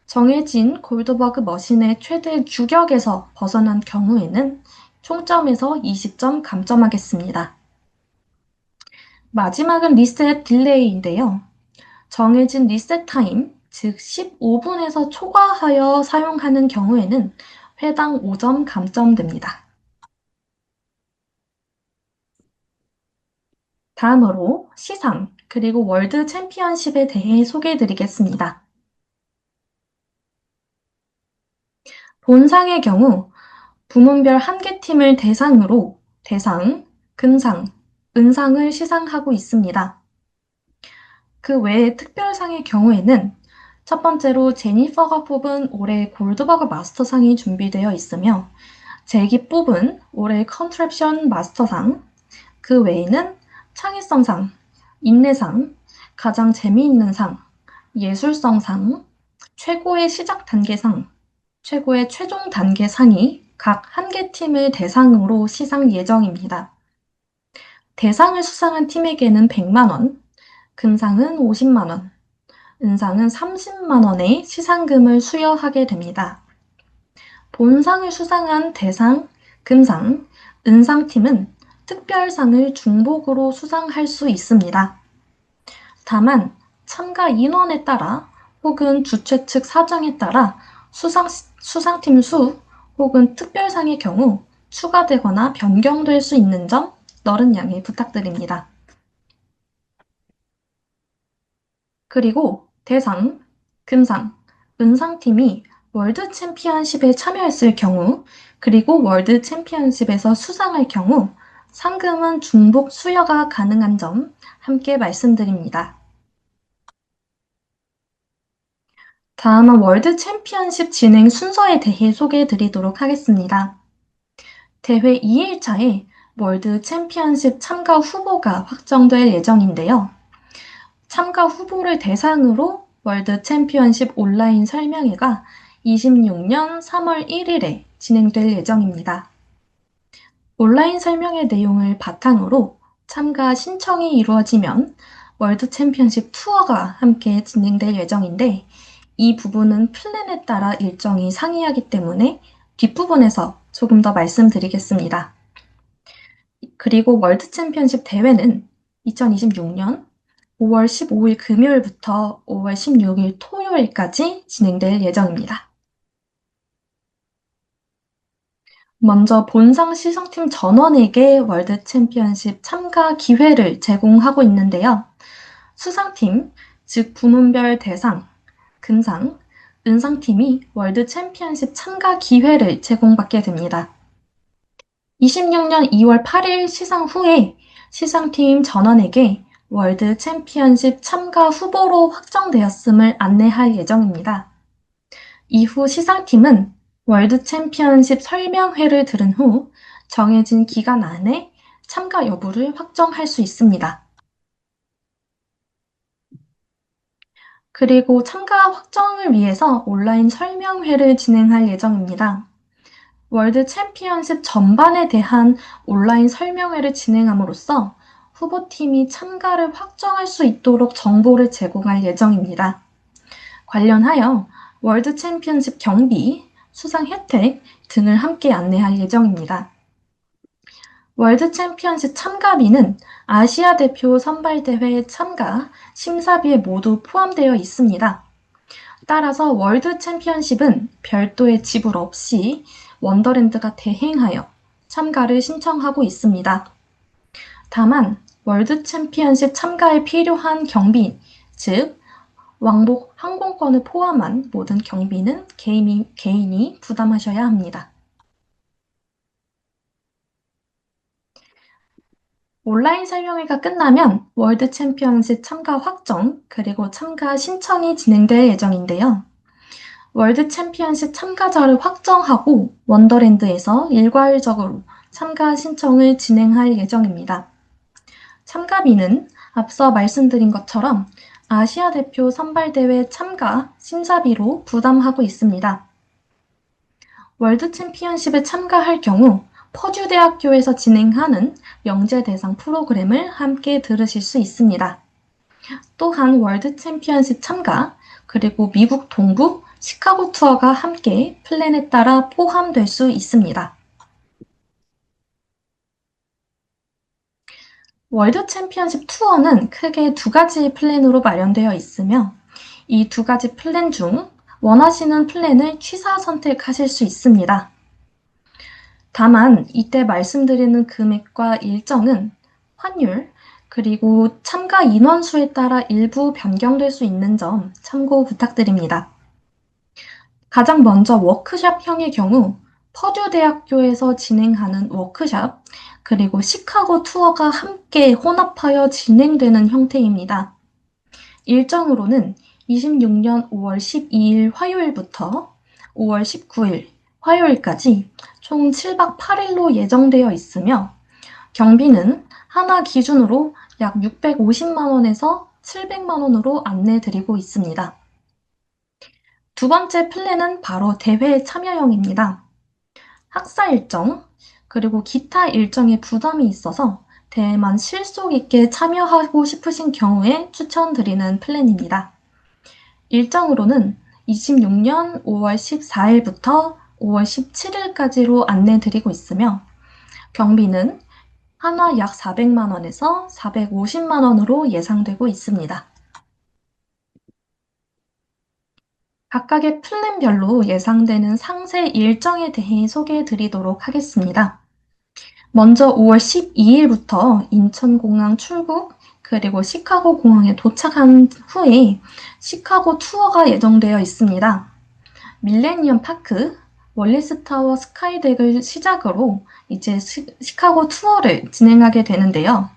정해진 골드버그 머신의 최대 규격에서 벗어난 경우에는 총점에서 20점 감점하겠습니다. 마지막은 리셋 딜레이인데요. 정해진 리셋 타임, 즉 15분에서 초과하여 사용하는 경우에는 회당 5점 감점됩니다. 다음으로 시상, 그리고 월드 챔피언십에 대해 소개해 드리겠습니다. 본상의 경우 부문별 한 개 팀을 대상으로 대상, 금상, 은상을 시상하고 있습니다. 그 외에 특별상의 경우에는 첫 번째로 제니퍼가 뽑은 올해 골드버그 마스터상이 준비되어 있으며 잭이 뽑은 올해 컨트랩션 마스터상, 그 외에는 창의성상, 인내상, 가장 재미있는 상, 예술성상, 최고의 시작 단계상, 최고의 최종 단계상이 각 한 개 팀을 대상으로 시상 예정입니다. 대상을 수상한 팀에게는 100만 원, 금상은 50만 원, 은상은 30만 원의 시상금을 수여하게 됩니다. 본상을 수상한 대상, 금상, 은상팀은 특별상을 중복으로 수상할 수 있습니다. 다만 참가 인원에 따라 혹은 주최 측 사정에 따라 수상팀 수 혹은 특별상의 경우 추가되거나 변경될 수 있는 점 너른 양해 부탁드립니다. 그리고 대상, 금상, 은상팀이 월드 챔피언십에 참여했을 경우 그리고 월드 챔피언십에서 수상할 경우 상금은 중복 수여가 가능한 점 함께 말씀드립니다. 다음은 월드 챔피언십 진행 순서에 대해 소개해 드리도록 하겠습니다. 대회 2일차에 월드 챔피언십 참가 후보가 확정될 예정인데요. 참가 후보를 대상으로 월드 챔피언십 온라인 설명회가 26년 3월 1일에 진행될 예정입니다. 온라인 설명회 내용을 바탕으로 참가 신청이 이루어지면 월드 챔피언십 투어가 함께 진행될 예정인데 이 부분은 플랜에 따라 일정이 상이하기 때문에 뒷부분에서 조금 더 말씀드리겠습니다. 그리고 월드 챔피언십 대회는 2026년 5월 15일 금요일부터 5월 16일 토요일까지 진행될 예정입니다. 먼저 본상 시상팀 전원에게 월드 챔피언십 참가 기회를 제공하고 있는데요. 수상팀, 즉 부문별 대상, 금상, 은상팀이 월드 챔피언십 참가 기회를 제공받게 됩니다. 26년 2월 8일 시상 후에 시상팀 전원에게 월드 챔피언십 참가 후보로 확정되었음을 안내할 예정입니다. 이후 시상팀은 월드 챔피언십 설명회를 들은 후 정해진 기간 안에 참가 여부를 확정할 수 있습니다. 그리고 참가 확정을 위해서 온라인 설명회를 진행할 예정입니다. 월드 챔피언십 전반에 대한 온라인 설명회를 진행함으로써 후보팀이 참가를 확정할 수 있도록 정보를 제공할 예정입니다. 관련하여 월드 챔피언십 경비, 수상 혜택 등을 함께 안내할 예정입니다. 월드 챔피언십 참가비는 아시아 대표 선발대회 참가, 심사비에 모두 포함되어 있습니다. 따라서 월드 챔피언십은 별도의 지불 없이 원더랜드가 대행하여 참가를 신청하고 있습니다. 다만 월드 챔피언십 참가에 필요한 경비, 즉 왕복 항공권을 포함한 모든 경비는 개인이 부담하셔야 합니다. 온라인 설명회가 끝나면 월드 챔피언십 참가 확정 그리고 참가 신청이 진행될 예정인데요. 월드 챔피언십 참가자를 확정하고 원더랜드에서 일괄적으로 참가 신청을 진행할 예정입니다. 참가비는 앞서 말씀드린 것처럼 아시아 대표 선발대회 참가 심사비로 부담하고 있습니다. 월드 챔피언십에 참가할 경우 퍼듀대학교에서 진행하는 영재 대상 프로그램을 함께 들으실 수 있습니다. 또한 월드 챔피언십 참가, 그리고 미국 동부 시카고 투어가 함께 플랜에 따라 포함될 수 있습니다. 월드 챔피언십 투어는 크게 두 가지 플랜으로 마련되어 있으며 이 두 가지 플랜 중 원하시는 플랜을 취사 선택하실 수 있습니다. 다만 이때 말씀드리는 금액과 일정은 환율, 그리고 참가 인원수에 따라 일부 변경될 수 있는 점 참고 부탁드립니다. 가장 먼저 워크숍형의 경우 퍼듀 대학교에서 진행하는 워크숍, 그리고 시카고 투어가 함께 혼합하여 진행되는 형태입니다. 일정으로는 26년 5월 12일 화요일부터 5월 19일 화요일까지 총 7박 8일로 예정되어 있으며 경비는 하나 기준으로 약 650만 원에서 700만 원으로 안내드리고 있습니다. 두 번째 플랜은 바로 대회 참여형입니다. 학사 일정, 그리고 기타 일정에 부담이 있어서 대회만 실속 있게 참여하고 싶으신 경우에 추천드리는 플랜입니다. 일정으로는 26년 5월 14일부터 5월 17일까지로 안내드리고 있으며 경비는 한화 약 400만 원에서 450만 원으로 예상되고 있습니다. 각각의 플랜별로 예상되는 상세 일정에 대해 소개해 드리도록 하겠습니다. 먼저 5월 12일부터 인천공항 출국, 그리고 시카고 공항에 도착한 후에 시카고 투어가 예정되어 있습니다. 밀레니엄 파크, 월리스 타워 스카이덱을 시작으로 이제 시카고 투어를 진행하게 되는데요.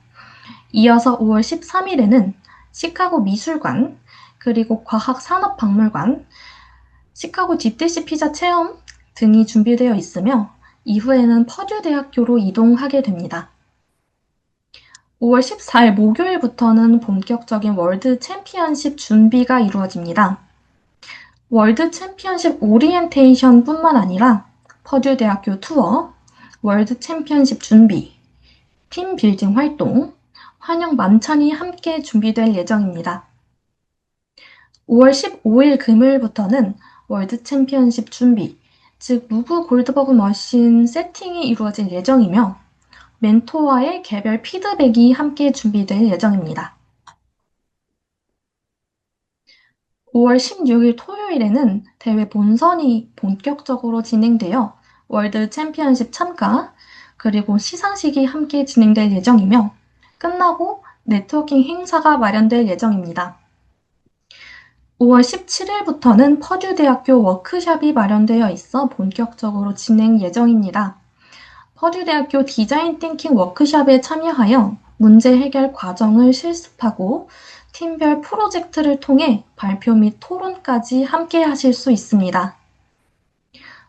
이어서 5월 13일에는 시카고 미술관, 그리고 과학산업박물관, 시카고 딥디시 피자 체험 등이 준비되어 있으며 이후에는 퍼듀대학교로 이동하게 됩니다. 5월 14일 목요일부터는 본격적인 월드 챔피언십 준비가 이루어집니다. 월드 챔피언십 오리엔테이션 뿐만 아니라 퍼듀대학교 투어, 월드 챔피언십 준비, 팀 빌딩 활동, 환영 만찬이 함께 준비될 예정입니다. 5월 15일 금요일부터는 월드 챔피언십 준비, 즉 루브 골드버그 머신 세팅이 이루어질 예정이며 멘토와의 개별 피드백이 함께 준비될 예정입니다. 5월 16일 토요일에는 대회 본선이 본격적으로 진행되어 월드 챔피언십 참가, 그리고 시상식이 함께 진행될 예정이며 끝나고 네트워킹 행사가 마련될 예정입니다. 5월 17일부터는 퍼듀대학교 워크숍이 마련되어 있어 본격적으로 진행 예정입니다. 퍼듀대학교 디자인 띵킹 워크숍에 참여하여 문제 해결 과정을 실습하고 팀별 프로젝트를 통해 발표 및 토론까지 함께 하실 수 있습니다.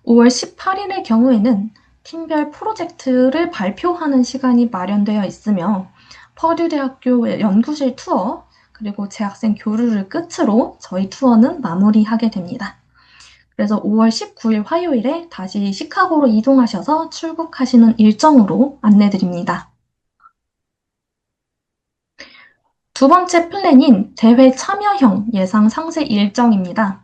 5월 18일의 경우에는 팀별 프로젝트를 발표하는 시간이 마련되어 있으며 퍼듀대학교 연구실 투어, 그리고 재학생 교류를 끝으로 저희 투어는 마무리하게 됩니다. 그래서 5월 19일 화요일에 다시 시카고로 이동하셔서 출국하시는 일정으로 안내드립니다. 두 번째 플랜인 대회 참여형 예상 상세 일정입니다.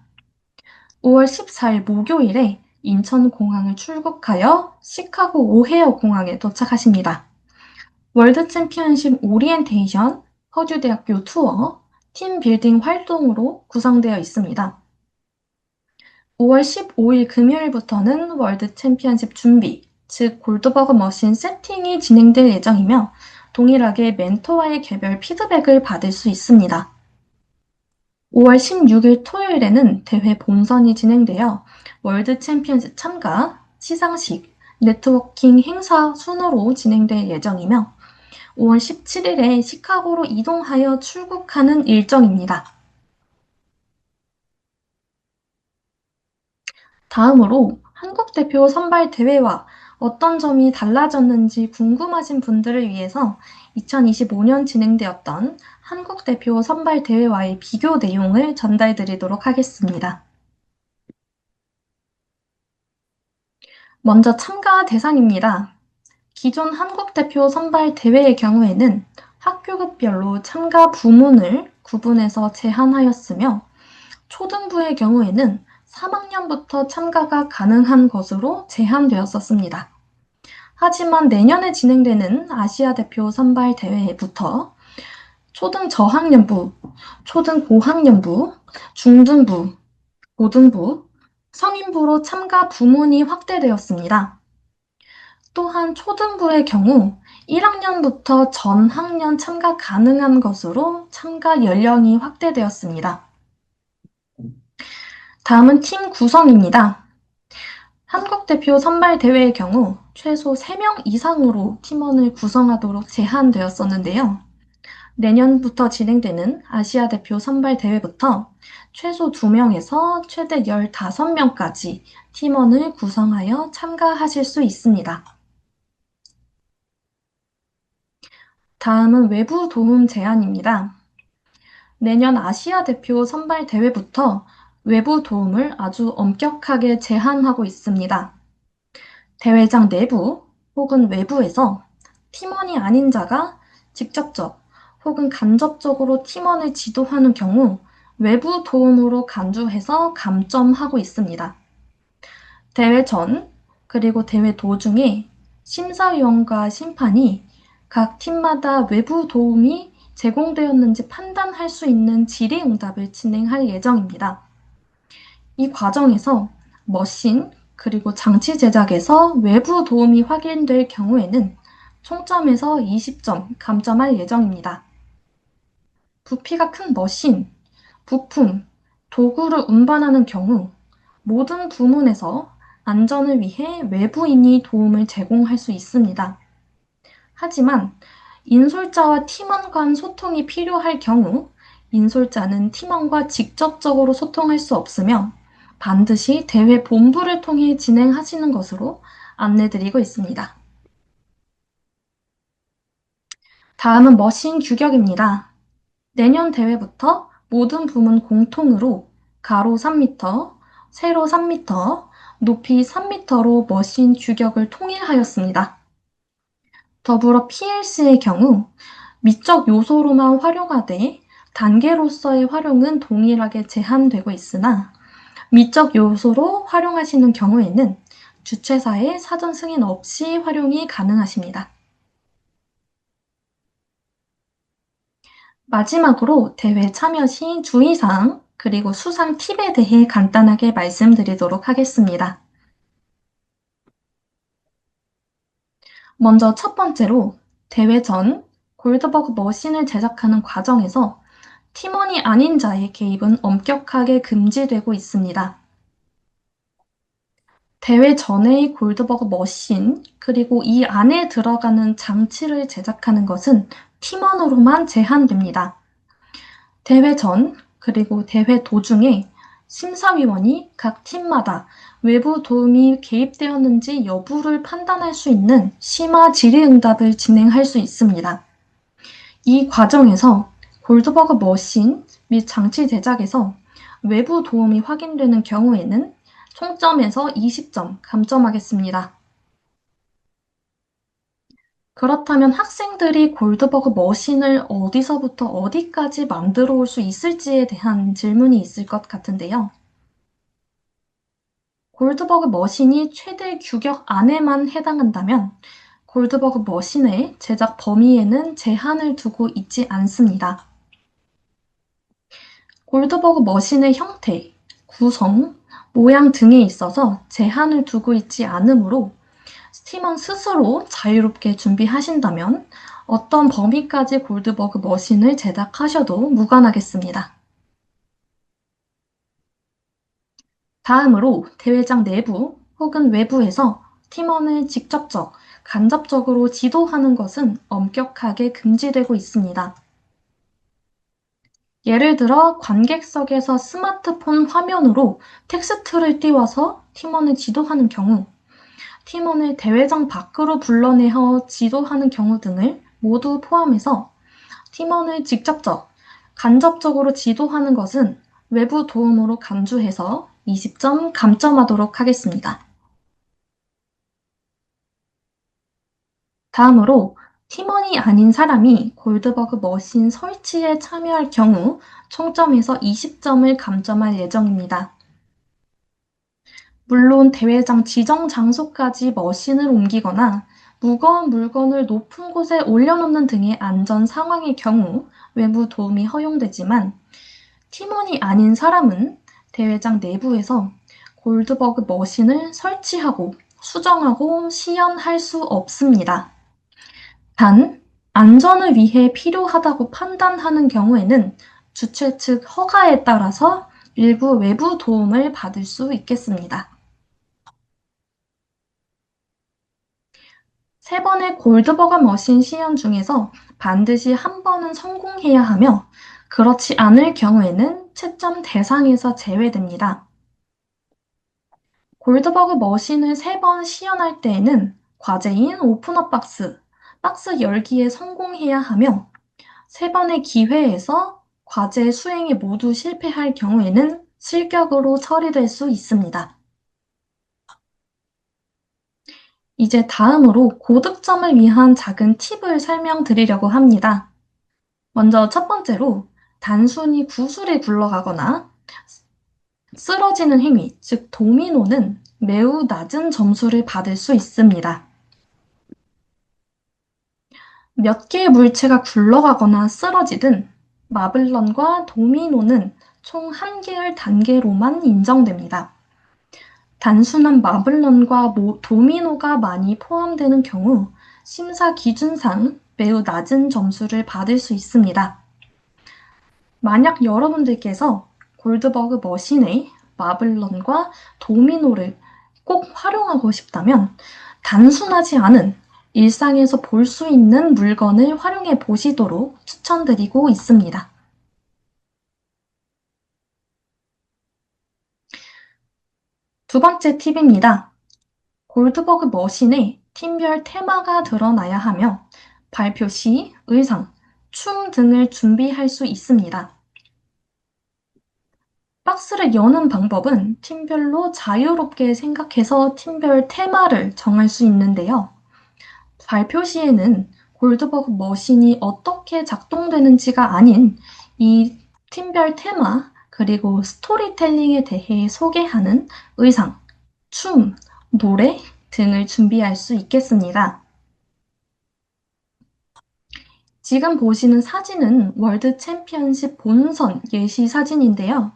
5월 14일 목요일에 인천공항을 출국하여 시카고 오헤어 공항에 도착하십니다. 월드 챔피언십 오리엔테이션, 퍼듀대학교 투어, 팀 빌딩 활동으로 구성되어 있습니다. 5월 15일 금요일부터는 월드 챔피언십 준비, 즉 골드버그 머신 세팅이 진행될 예정이며 동일하게 멘토와의 개별 피드백을 받을 수 있습니다. 5월 16일 토요일에는 대회 본선이 진행되어 월드 챔피언십 참가, 시상식, 네트워킹 행사 순으로 진행될 예정이며 5월 17일에 시카고로 이동하여 출국하는 일정입니다. 다음으로 한국 대표 선발 대회와 어떤 점이 달라졌는지 궁금하신 분들을 위해서 2025년 진행되었던 한국 대표 선발 대회와의 비교 내용을 전달 드리도록 하겠습니다. 먼저 참가 대상입니다. 기존 한국 대표 선발 대회의 경우에는 학교급별로 참가 부문을 구분해서 제한하였으며 초등부의 경우에는 3학년부터 참가가 가능한 것으로 제한되었었습니다. 하지만 내년에 진행되는 아시아 대표 선발 대회부터 초등 저학년부, 초등 고학년부, 중등부, 고등부, 성인부로 참가 부문이 확대되었습니다. 또한 초등부의 경우 1학년부터 전 학년 참가 가능한 것으로 참가 연령이 확대되었습니다. 다음은 팀 구성입니다. 한국 대표 선발 대회의 경우 최소 3명 이상으로 팀원을 구성하도록 제한되었었는데요. 내년부터 진행되는 아시아 대표 선발 대회부터 최소 2명에서 최대 15명까지 팀원을 구성하여 참가하실 수 있습니다. 다음은 외부 도움 제한입니다. 내년 아시아 대표 선발 대회부터 외부 도움을 아주 엄격하게 제한하고 있습니다. 대회장 내부 혹은 외부에서 팀원이 아닌 자가 직접적 혹은 간접적으로 팀원을 지도하는 경우 외부 도움으로 간주해서 감점하고 있습니다. 대회 전 그리고 대회 도중에 심사위원과 심판이 각 팀마다 외부 도움이 제공되었는지 판단할 수 있는 질의응답을 진행할 예정입니다. 이 과정에서 머신 그리고 장치 제작에서 외부 도움이 확인될 경우에는 총점에서 20점 감점할 예정입니다. 부피가 큰 머신, 부품, 도구를 운반하는 경우 모든 부문에서 안전을 위해 외부인이 도움을 제공할 수 있습니다. 하지만 인솔자와 팀원 간 소통이 필요할 경우 인솔자는 팀원과 직접적으로 소통할 수 없으며 반드시 대회 본부를 통해 진행하시는 것으로 안내드리고 있습니다. 다음은 머신 규격입니다. 내년 대회부터 모든 부문 공통으로 가로 3m, 세로 3m, 높이 3m로 머신 규격을 통일하였습니다. 더불어 PLC의 경우 미적 요소로만 활용하되 단계로서의 활용은 동일하게 제한되고 있으나 미적 요소로 활용하시는 경우에는 주최사의 사전 승인 없이 활용이 가능하십니다. 마지막으로 대회 참여 시 주의사항 그리고 수상 팁에 대해 간단하게 말씀드리도록 하겠습니다. 먼저 첫 번째로 대회 전 골드버그 머신을 제작하는 과정에서 팀원이 아닌 자의 개입은 엄격하게 금지되고 있습니다. 대회 전의 골드버그 머신, 그리고 이 안에 들어가는 장치를 제작하는 것은 팀원으로만 제한됩니다. 대회 전, 그리고 대회 도중에 심사위원이 각 팀마다 외부 도움이 개입되었는지 여부를 판단할 수 있는 심화 질의응답을 진행할 수 있습니다. 이 과정에서 골드버그 머신 및 장치 제작에서 외부 도움이 확인되는 경우에는 총점에서 20점 감점하겠습니다. 그렇다면 학생들이 골드버그 머신을 어디서부터 어디까지 만들어 올 수 있을지에 대한 질문이 있을 것 같은데요. 골드버그 머신이 최대 규격 안에만 해당한다면 골드버그 머신의 제작 범위에는 제한을 두고 있지 않습니다. 골드버그 머신의 형태, 구성, 모양 등에 있어서 제한을 두고 있지 않으므로 팀원 스스로 자유롭게 준비하신다면 어떤 범위까지 골드버그 머신을 제작하셔도 무관하겠습니다. 다음으로 대회장 내부 혹은 외부에서 팀원을 직접적, 간접적으로 지도하는 것은 엄격하게 금지되고 있습니다. 예를 들어 관객석에서 스마트폰 화면으로 텍스트를 띄워서 팀원을 지도하는 경우, 팀원을 대회장 밖으로 불러내어 지도하는 경우 등을 모두 포함해서 팀원을 직접적, 간접적으로 지도하는 것은 외부 도움으로 간주해서 20점 감점하도록 하겠습니다. 다음으로 팀원이 아닌 사람이 골드버그 머신 설치에 참여할 경우 총점에서 20점을 감점할 예정입니다. 물론 대회장 지정 장소까지 머신을 옮기거나 무거운 물건을 높은 곳에 올려놓는 등의 안전 상황의 경우 외부 도움이 허용되지만 팀원이 아닌 사람은 대회장 내부에서 골드버그 머신을 설치하고 수정하고 시연할 수 없습니다. 단, 안전을 위해 필요하다고 판단하는 경우에는 주최 측 허가에 따라서 일부 외부 도움을 받을 수 있겠습니다. 세 번의 골드버거 머신 시연 중에서 반드시 한 번은 성공해야 하며 그렇지 않을 경우에는 채점 대상에서 제외됩니다. 골드버그 머신을 세 번 시연할 때에는 과제인 오픈업 박스, 박스 열기에 성공해야 하며 3번의 기회에서 과제 수행에 모두 실패할 경우에는 실격으로 처리될 수 있습니다. 이제 다음으로 고득점을 위한 작은 팁을 설명드리려고 합니다. 먼저 첫 번째로 단순히 구슬이 굴러가거나 쓰러지는 행위, 즉 도미노는 매우 낮은 점수를 받을 수 있습니다. 몇 개의 물체가 굴러가거나 쓰러지든 마블런과 도미노는 총 1개의 단계로만 인정됩니다. 단순한 마블런과 도미노가 많이 포함되는 경우 심사 기준상 매우 낮은 점수를 받을 수 있습니다. 만약 여러분들께서 골드버그 머신에 마블런과 도미노를 꼭 활용하고 싶다면 단순하지 않은 일상에서 볼 수 있는 물건을 활용해 보시도록 추천드리고 있습니다. 두 번째 팁입니다. 골드버그 머신에 팀별 테마가 드러나야 하며 발표 시 의상, 춤 등을 준비할 수 있습니다. 박스를 여는 방법은 팀별로 자유롭게 생각해서 팀별 테마를 정할 수 있는데요. 발표 시에는 골드버그 머신이 어떻게 작동되는지가 아닌 이 팀별 테마 그리고 스토리텔링에 대해 소개하는 의상, 춤, 노래 등을 준비할 수 있겠습니다. 지금 보시는 사진은 월드 챔피언십 본선 예시 사진인데요.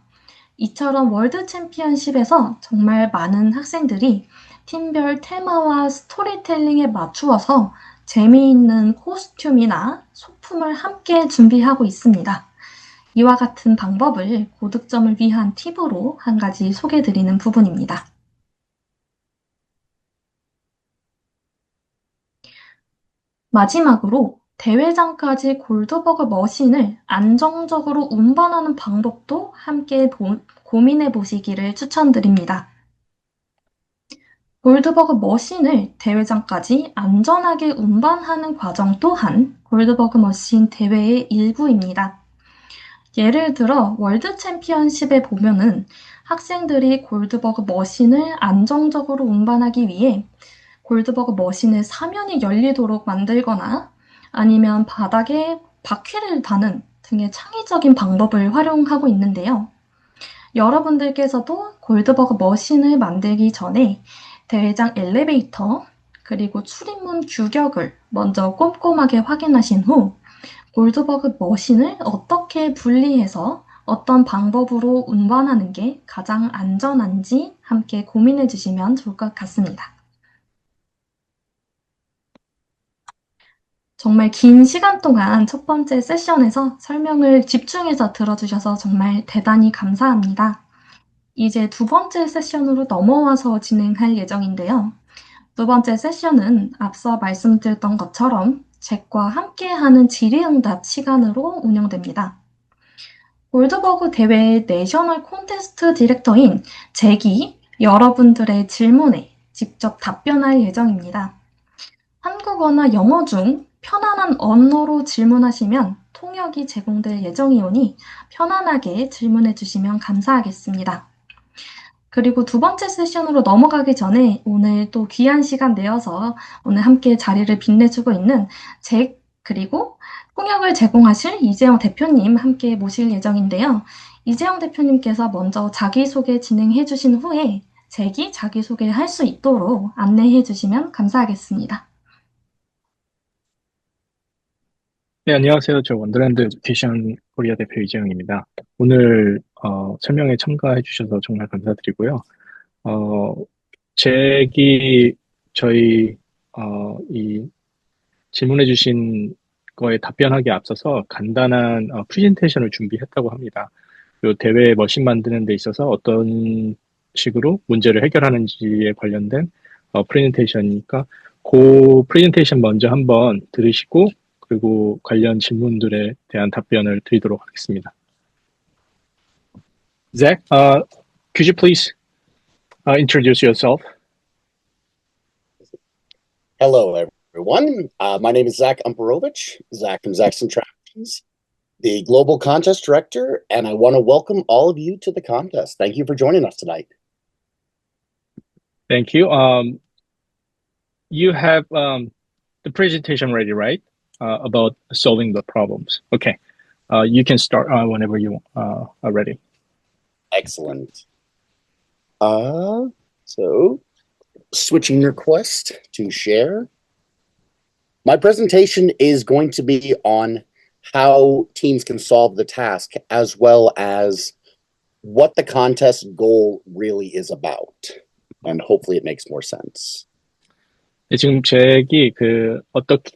이처럼 월드 챔피언십에서 정말 많은 학생들이 팀별 테마와 스토리텔링에 맞추어서 재미있는 코스튬이나 소품을 함께 준비하고 있습니다. 이와 같은 방법을 고득점을 위한 팁으로 한 가지 소개드리는 부분입니다. 마지막으로 대회장까지 골드버그 머신을 안정적으로 운반하는 방법도 함께 고민해 보시기를 추천드립니다. 골드버그 머신을 대회장까지 안전하게 운반하는 과정 또한 골드버그 머신 대회의 일부입니다. 예를 들어 월드 챔피언십에 보면은 학생들이 골드버그 머신을 안정적으로 운반하기 위해 골드버그 머신의 사면이 열리도록 만들거나 아니면 바닥에 바퀴를 다는 등의 창의적인 방법을 활용하고 있는데요. 여러분들께서도 골드버그 머신을 만들기 전에 대회장 엘리베이터 그리고 출입문 규격을 먼저 꼼꼼하게 확인하신 후 골드버그 머신을 어떻게 분리해서 어떤 방법으로 운반하는 게 가장 안전한지 함께 고민해 주시면 좋을 것 같습니다. 정말 긴 시간 동안 첫 번째 세션에서 설명을 집중해서 들어주셔서 정말 대단히 감사합니다. 이제 두 번째 세션으로 넘어와서 진행할 예정인데요. 두 번째 세션은 앞서 말씀드렸던 것처럼 잭과 함께하는 질의응답 시간으로 운영됩니다. 골드버그 대회의 내셔널 콘테스트 디렉터인 잭이 여러분들의 질문에 직접 답변할 예정입니다. 한국어나 영어 중 편안한 언어로 질문하시면 통역이 제공될 예정이오니 편안하게 질문해 주시면 감사하겠습니다. 그리고 두 번째 세션으로 넘어가기 전에 오늘 또 귀한 시간 내어서 오늘 함께 자리를 빛내주고 있는 잭 그리고 통역을 제공하실 이재영 대표님 함께 모실 예정인데요. 이재영 대표님께서 먼저 자기소개 진행해 주신 후에 잭이 자기소개할 수 있도록 안내해 주시면 감사하겠습니다. 네, 안녕하세요. 저 원더랜드 에듀케이션 코리아 대표 이재영입니다. 오늘 설명에 참가해 주셔서 정말 감사드리고요. 어, 잭이 저희 이 질문해 주신 거에 답변하기 앞서서 간단한 프레젠테이션을 준비했다고 합니다. 이 대회 머신 만드는 데 있어서 어떤 식으로 문제를 해결하는지에 관련된 프레젠테이션이니까 그 프레젠테이션 먼저 한번 들으시고 그리고 관련 질문들에 대한 답변을 드리도록 하겠습니다. Zach, could you please introduce yourself? Hello, everyone. Everyone. My name is Zach Umperovich, Zach from Zach's Interactions, the Global Contest Director, and I want to welcome all of you to the contest. Thank you for joining us tonight. Thank you. You have the presentation ready, right? About solving the problems. Okay. You can start whenever you are ready. Excellent. So, switching request to share. My presentation is going to be on how teams can solve the task, as well as what the contest goal really is about. And hopefully it makes more sense. 네, 지금 잭이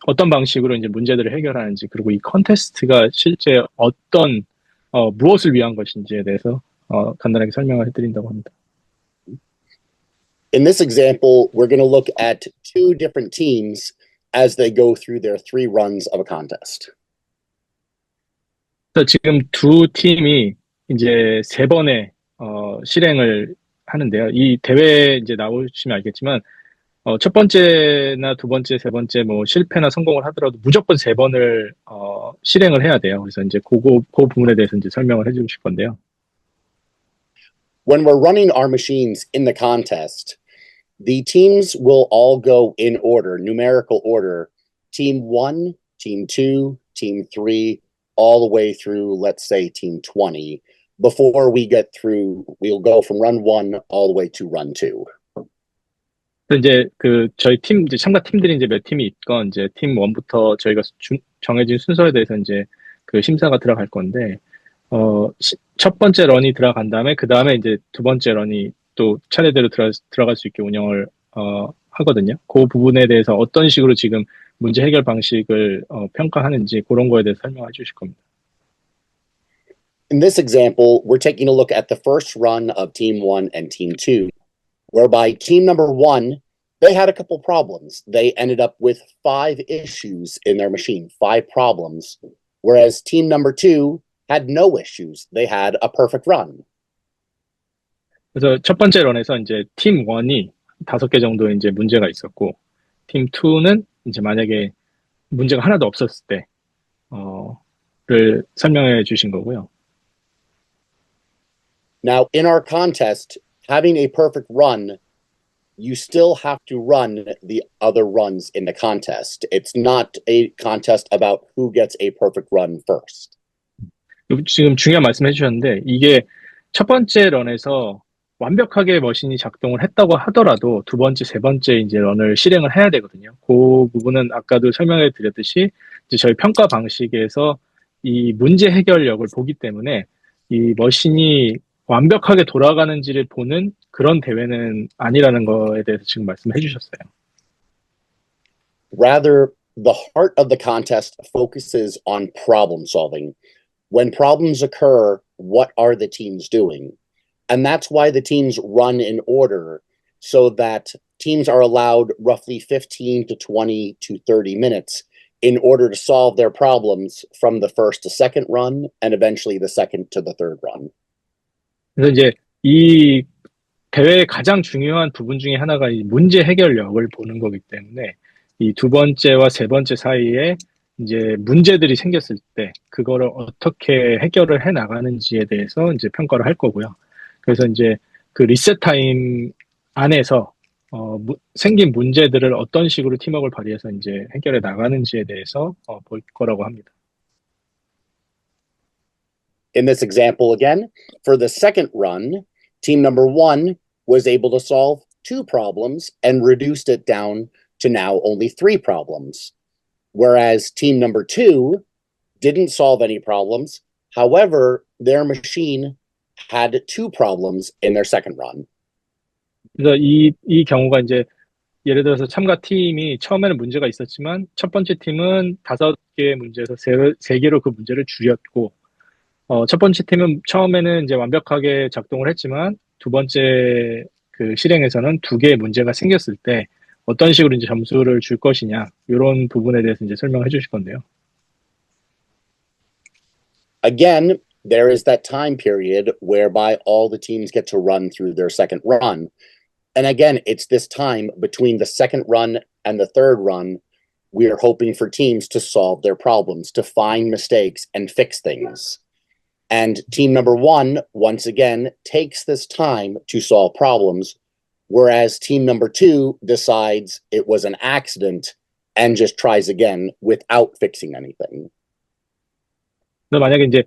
어떤 방식으로 이제 문제들을 해결하는지, 그리고 이 컨테스트가 실제 무엇을 위한 것인지에 대해서 간단하게 설명을 해드린다고 합니다. In this example, we're going to look at two different teams as they go through their 3 runs of a contest. 그래서 지금 두 팀이 이제 3번의 실행을 하는데요. 이 대회 이제 나오시면 알겠지만 첫 번째나 두 번째, 세 번째 뭐 실패나 성공을 하더라도 무조건 3번을 실행을 해야 돼요. 그래서 이제 그 부분에 대해서 이제 설명을 해주실 건데요. When we're running our machines in the contest, the teams will all go in order, numerical order. Team 1, Team 2, Team 3, all the way through, let's say, Team 20. Before we get through, we'll go from run 1 all the way to run 2. 이제 저희 팀 이제 참가 팀들이 이제 몇 팀이 있건 이제 팀 1부터 저희가 정해진 순서에 대해서 이제 그 심사가 들어갈 건데 첫 번째 런이 들어간 다음에 그 다음에 이제 두 번째 런이 또 차례대로 들어갈 수 있게 운영을 하거든요. 그 부분에 대해서 어떤 식으로 지금 문제 해결 방식을 평가하는지 그런 거에 대해서 설명해 주실 겁니다. In this example, we're taking a look at the first run of Team 1 and Team 2, whereby Team number 1, they had a couple problems. They ended up with 5 issues in their machine, 5 problems, whereas Team number 2 had no issues. They had a perfect run. 그래서 첫 번째 런에서 이제 팀 1이 5개 정도 이제 문제가 있었고, 팀 2는 이제 만약에 문제가 하나도 없었을 때를 설명해 주신 거고요. Now, in our contest, having a perfect run, you still have to run the other runs in the contest. It's not a contest about who gets a perfect run first. 지금 중요한 말씀해 주셨는데, 이게 첫 번째 런에서 완벽하게 머신이 작동을 했다고 하더라도 두 번째, 세 번째 이제 런을 실행을 해야 되거든요. 그 부분은 아까도 설명해 드렸듯이 이제 저희 평가 방식에서 이 문제 해결력을 보기 때문에 이 머신이 완벽하게 돌아가는지를 보는 그런 대회는 아니라는 거에 대해서 지금 말씀해 주셨어요. Rather, the heart of the contest focuses on problem solving. When problems occur, what are the teams doing? And that's why the teams run in order, so that teams are allowed roughly 15 to 20 to 30 minutes in order to solve their problems from the first to second run and eventually the second to the third run. 그래서 이제 이 대회의 가장 중요한 부분 중에 하나가 이 문제 해결력을 보는 거기 때문에 이 두 번째와 세 번째 사이에 이제 문제들이 생겼을 때 그거를 어떻게 해결을 해 나가는지에 대해서 이제 평가를 할 거고요. 그래서 이제 그 리셋 타임 안에서 생긴 문제들을 어떤 식으로 팀워크를 발휘해서 이제 해결해 나가는지에 대해서 볼 거라고 합니다. In this example again, for the second run, team number 1 was able to solve 2 problems and reduced it down to now only 3 problems. Whereas team number 2 didn't solve any problems. However, their machine had 2 problems in their second run. 그래서 이 경우가 이제 예를 들어서 참가 팀이 처음에는 문제가 있었지만 첫 번째 팀은 5개의 문제에서 3개로 그 문제를 줄였고 첫 번째 팀은 처음에는 이제 완벽하게 작동을 했지만 두 번째 그 실행에서는 2개의 문제가 생겼을 때 어떤 식으로 이제 점수를 줄 것이냐 이런 부분에 대해서 이제 설명해 주실 건데요. Again, there is that time period whereby all the teams get to run through their second run. And again, it's this time between the second run and the third run we are hoping for teams to solve their problems, to find mistakes and fix things. And team number one, once again, takes this time to solve problems, whereas team number two decides it was an accident and just tries again without fixing anything. 그래서 만약에 이제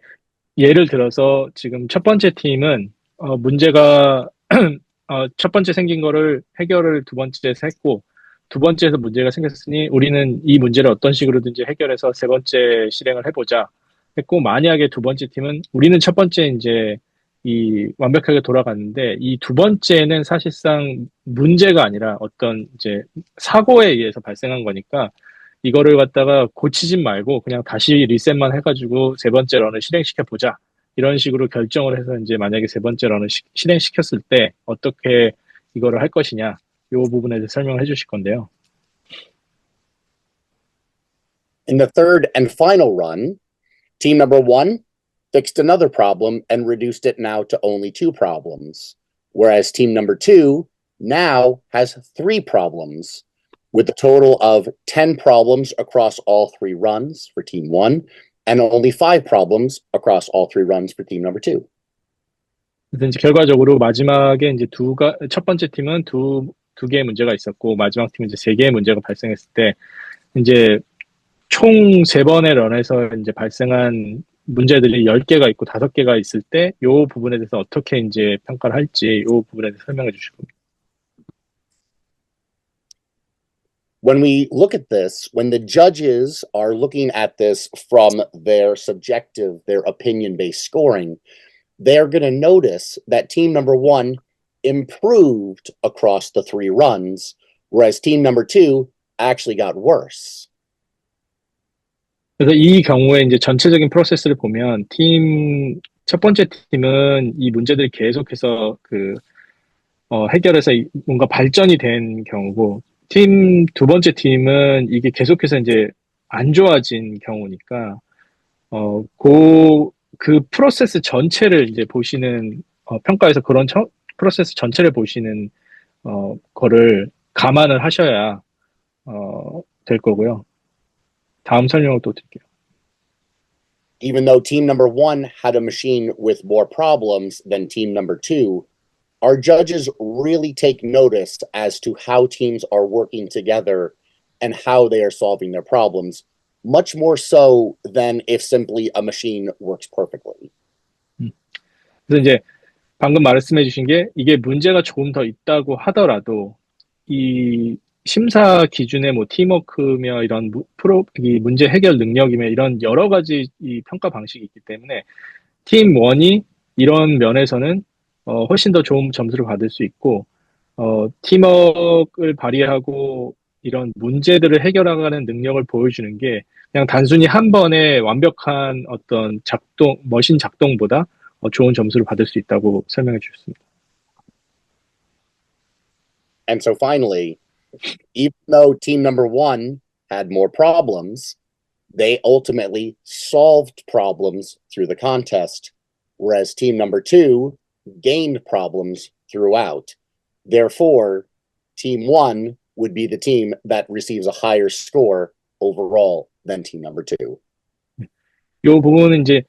예를 들어서 지금 첫 번째 팀은 문제가 첫 번째 생긴 거를 해결을 두 번째에서 했고 두 번째에서 문제가 생겼으니 우리는 이 문제를 어떤 식으로든지 해결해서 세 번째 실행을 해보자 했고 만약에 두 번째 팀은 우리는 첫 번째 이제 이 완벽하게 돌아갔는데 이 두 번째는 사실상 문제가 아니라 어떤 이제 사고에 의해서 발생한 거니까 이거를 갖다가 고치지 말고 그냥 다시 리셋만 해가지고 세 번째 런을 실행시켜 보자. 이런 식으로 결정을 해서 이제 만약에 세 번째 런을 실행시켰을 때 어떻게 이거를 할 것이냐. 이 부분에 대해서 설명을 해주실 건데요. In the third and final run, team number one fixed another problem and reduced it now to only 2 problems, whereas team number two now has 3 problems, with a total of 10 problems across all 3 runs for team one, and only 5 problems across all 3 runs for team number two. 그래서 이제 결과적으로 마지막에 이제 첫 번째 팀은 두 개의 문제가 있었고 마지막 팀은 이제 3개의 문제가 발생했을 때 이제 총 3번의 런에서 이제 발생한 문제들이 10개가 있고 5개가 있을 때 이 부분에 대해서 어떻게 이제 평가를 할지 이 부분에 대해서 설명해 주실 겁니다. When we look at this, when the judges are looking at this from their subjective, their opinion-based scoring, they're going to notice that team number one improved across the 3 runs, whereas team number two actually got worse. 그래서 이 경우에 이제 전체적인 프로세스를 보면 첫 번째 팀은 이 문제들이 계속해서 해결해서 뭔가 발전이 된 경우고 두 번째 팀은 이게 계속해서 이제 안 좋아진 경우니까 그 프로세스 전체를 이제 보시는 평가에서 그런 프로세스 전체를 보시는 거를 감안을 하셔야 될 거고요. 다음 설명을 또 드릴게요. Even though team number one had a machine with more problems than team number two, our judges really take notice as to how teams are working together and how they are solving their problems, much more so than if simply a machine works perfectly. 그래서 이제 방금 말씀해 주신 게 이게 문제가 조금 더 있다고 하더라도 이 심사 기준의 뭐 팀워크며 이런 이 문제 해결 능력이며 이런 여러 가지 이 평가 방식이 있기 때문에 팀 1이 이런 면에서는 훨씬 더 좋은 점수를 받을 수 있고 팀워크를 발휘하고 이런 문제들을 해결하는 능력을 보여주는 게 그냥 단순히 한 번에 완벽한 어떤 머신 작동보다 좋은 점수를 받을 수 있다고 설명해 주셨습니다. And so finally, even though team number one had more problems, they ultimately solved problems through the contest, whereas team number two gained problems throughout. Therefore, team one would be the team that receives a higher score overall than team number two. 이 부분은 이제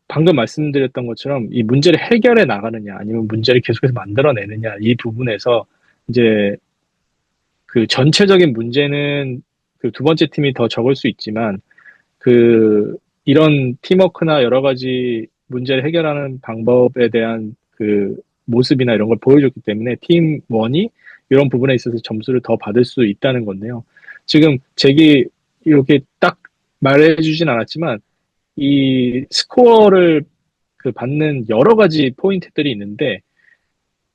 방금 말씀드렸던 것처럼 이 문제를 해결해 나가느냐 아니면 문제를 계속해서 만들어내느냐 이 부분에서 이제 그 전체적인 문제는 그 두 번째 팀이 더 적을 수 있지만 이런 팀워크나 여러 가지 문제를 해결하는 방법에 대한 그 모습이나 이런 걸 보여줬기 때문에 팀 1이 이런 부분에 있어서 점수를 더 받을 수 있다는 건데요. 지금 잭이 이렇게 딱 말해주진 않았지만 이 스코어를 받는 여러 가지 포인트들이 있는데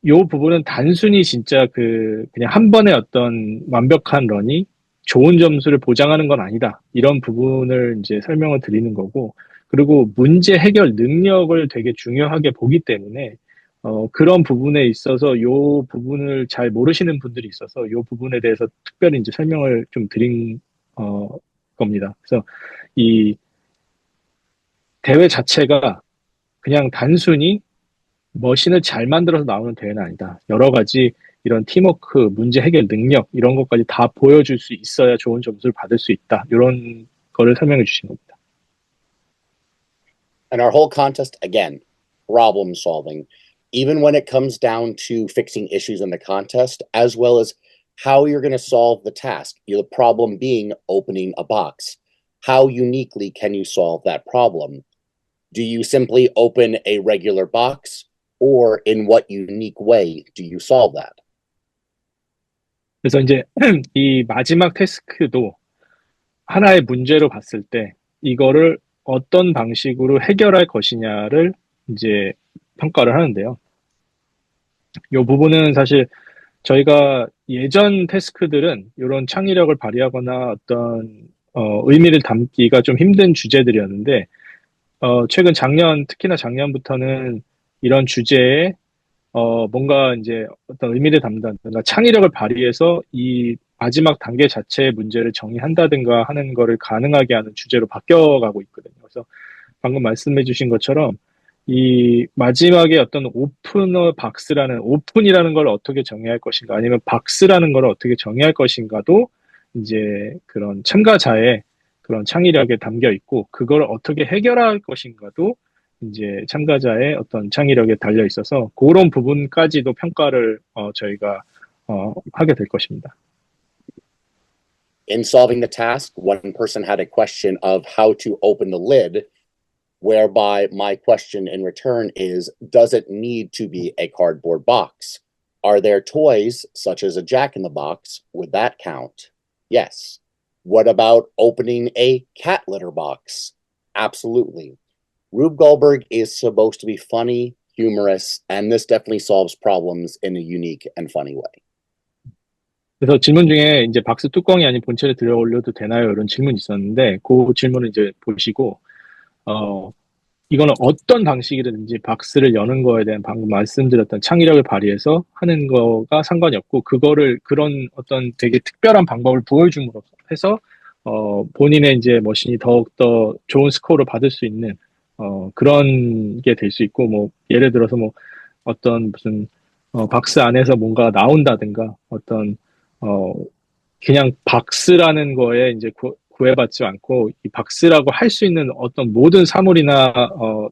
이 부분은 단순히 진짜 그냥 한 번의 어떤 완벽한 런이 좋은 점수를 보장하는 건 아니다. 이런 부분을 이제 설명을 드리는 거고 그리고 문제 해결 능력을 되게 중요하게 보기 때문에 그런 부분에 있어서 이 부분을 잘 모르시는 분들이 있어서 이 부분에 대해서 특별히 이제 설명을 좀 드린 겁니다. 그래서 이 대회 자체가 그냥 단순히 머신을 잘 만들어서 나오는 대회는 아니다. 여러 가지 이런 팀워크, 문제 해결 능력 이런 것까지 다 보여줄 수 있어야 좋은 점수를 받을 수 있다. 이런 거를 설명해 주신 겁니다. And our whole contest, again, problem solving, even when it comes down to fixing issues in the contest, as well as how you're going to solve the task. The problem being opening a box. How uniquely can you solve that problem? Do you simply open a regular box, or in what unique way do you solve that? 그래서 이제 이 마지막 태스크도 하나의 문제로 봤을 때 이거를 어떤 방식으로 해결할 것이냐를 이제 평가를 하는데요. 이 부분은 사실 저희가 예전 태스크들은 이런 창의력을 발휘하거나 어떤 의미를 담기가 좀 힘든 주제들이었는데 최근 작년 특히나 작년부터는 이런 주제에 뭔가 이제 어떤 의미를 담는다든가 창의력을 발휘해서 이 마지막 단계 자체의 문제를 정의한다든가 하는 거를 가능하게 하는 주제로 바뀌어가고 있거든요. 그래서 방금 말씀해 주신 것처럼 이 마지막에 어떤 오픈어 박스라는 오픈이라는 걸 어떻게 정의할 것인가 아니면 박스라는 걸 어떻게 정의할 것인가도 이제 그런 참가자의 그런 창의력에 담겨 있고 그걸 어떻게 해결할 것인가도 이제 참가자의 어떤 창의력에 달려 있어서 그런 부분까지도 평가를 저희가 하게 될 것입니다. In solving the task, one person had a question of how to open the lid, whereby my question in return is, does it need to be a cardboard box? Are there toys, such as a jack-in-the-box? Would that count? Yes. What about opening a cat litter box? Absolutely. Rube Goldberg is supposed to be funny, humorous, and this definitely solves problems in a unique and funny way. 그래서 질문 중에 이제 박스 뚜껑이 아닌 본체를 들어 올려도 되나요? 이런 질문이 있었는데 그 질문을 이제 보시고 이거는 어떤 방식이든지 박스를 여는 거에 대한 방금 말씀드렸던 창의력을 발휘해서 하는 거가 상관이 없고 그거를 그런 어떤 되게 특별한 방법을 보여줌으로 해서 본인의 이제 머신이 더욱더 좋은 스코어를 받을 수 있는 그런 게 될 수 있고 뭐 예를 들어서 뭐 어떤 무슨 박스 안에서 뭔가 나온다든가 어떤 그냥 박스라는 거에 이제 구애받지 않고 이 박스라고 할 수 있는 어떤 모든 사물이나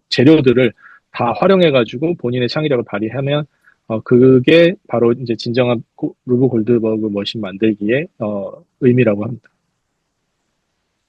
재료들을 다 활용해가지고 본인의 창의력을 발휘하면 그게 바로 이제 진정한 루브 골드버그 머신 만들기의 의미라고 합니다.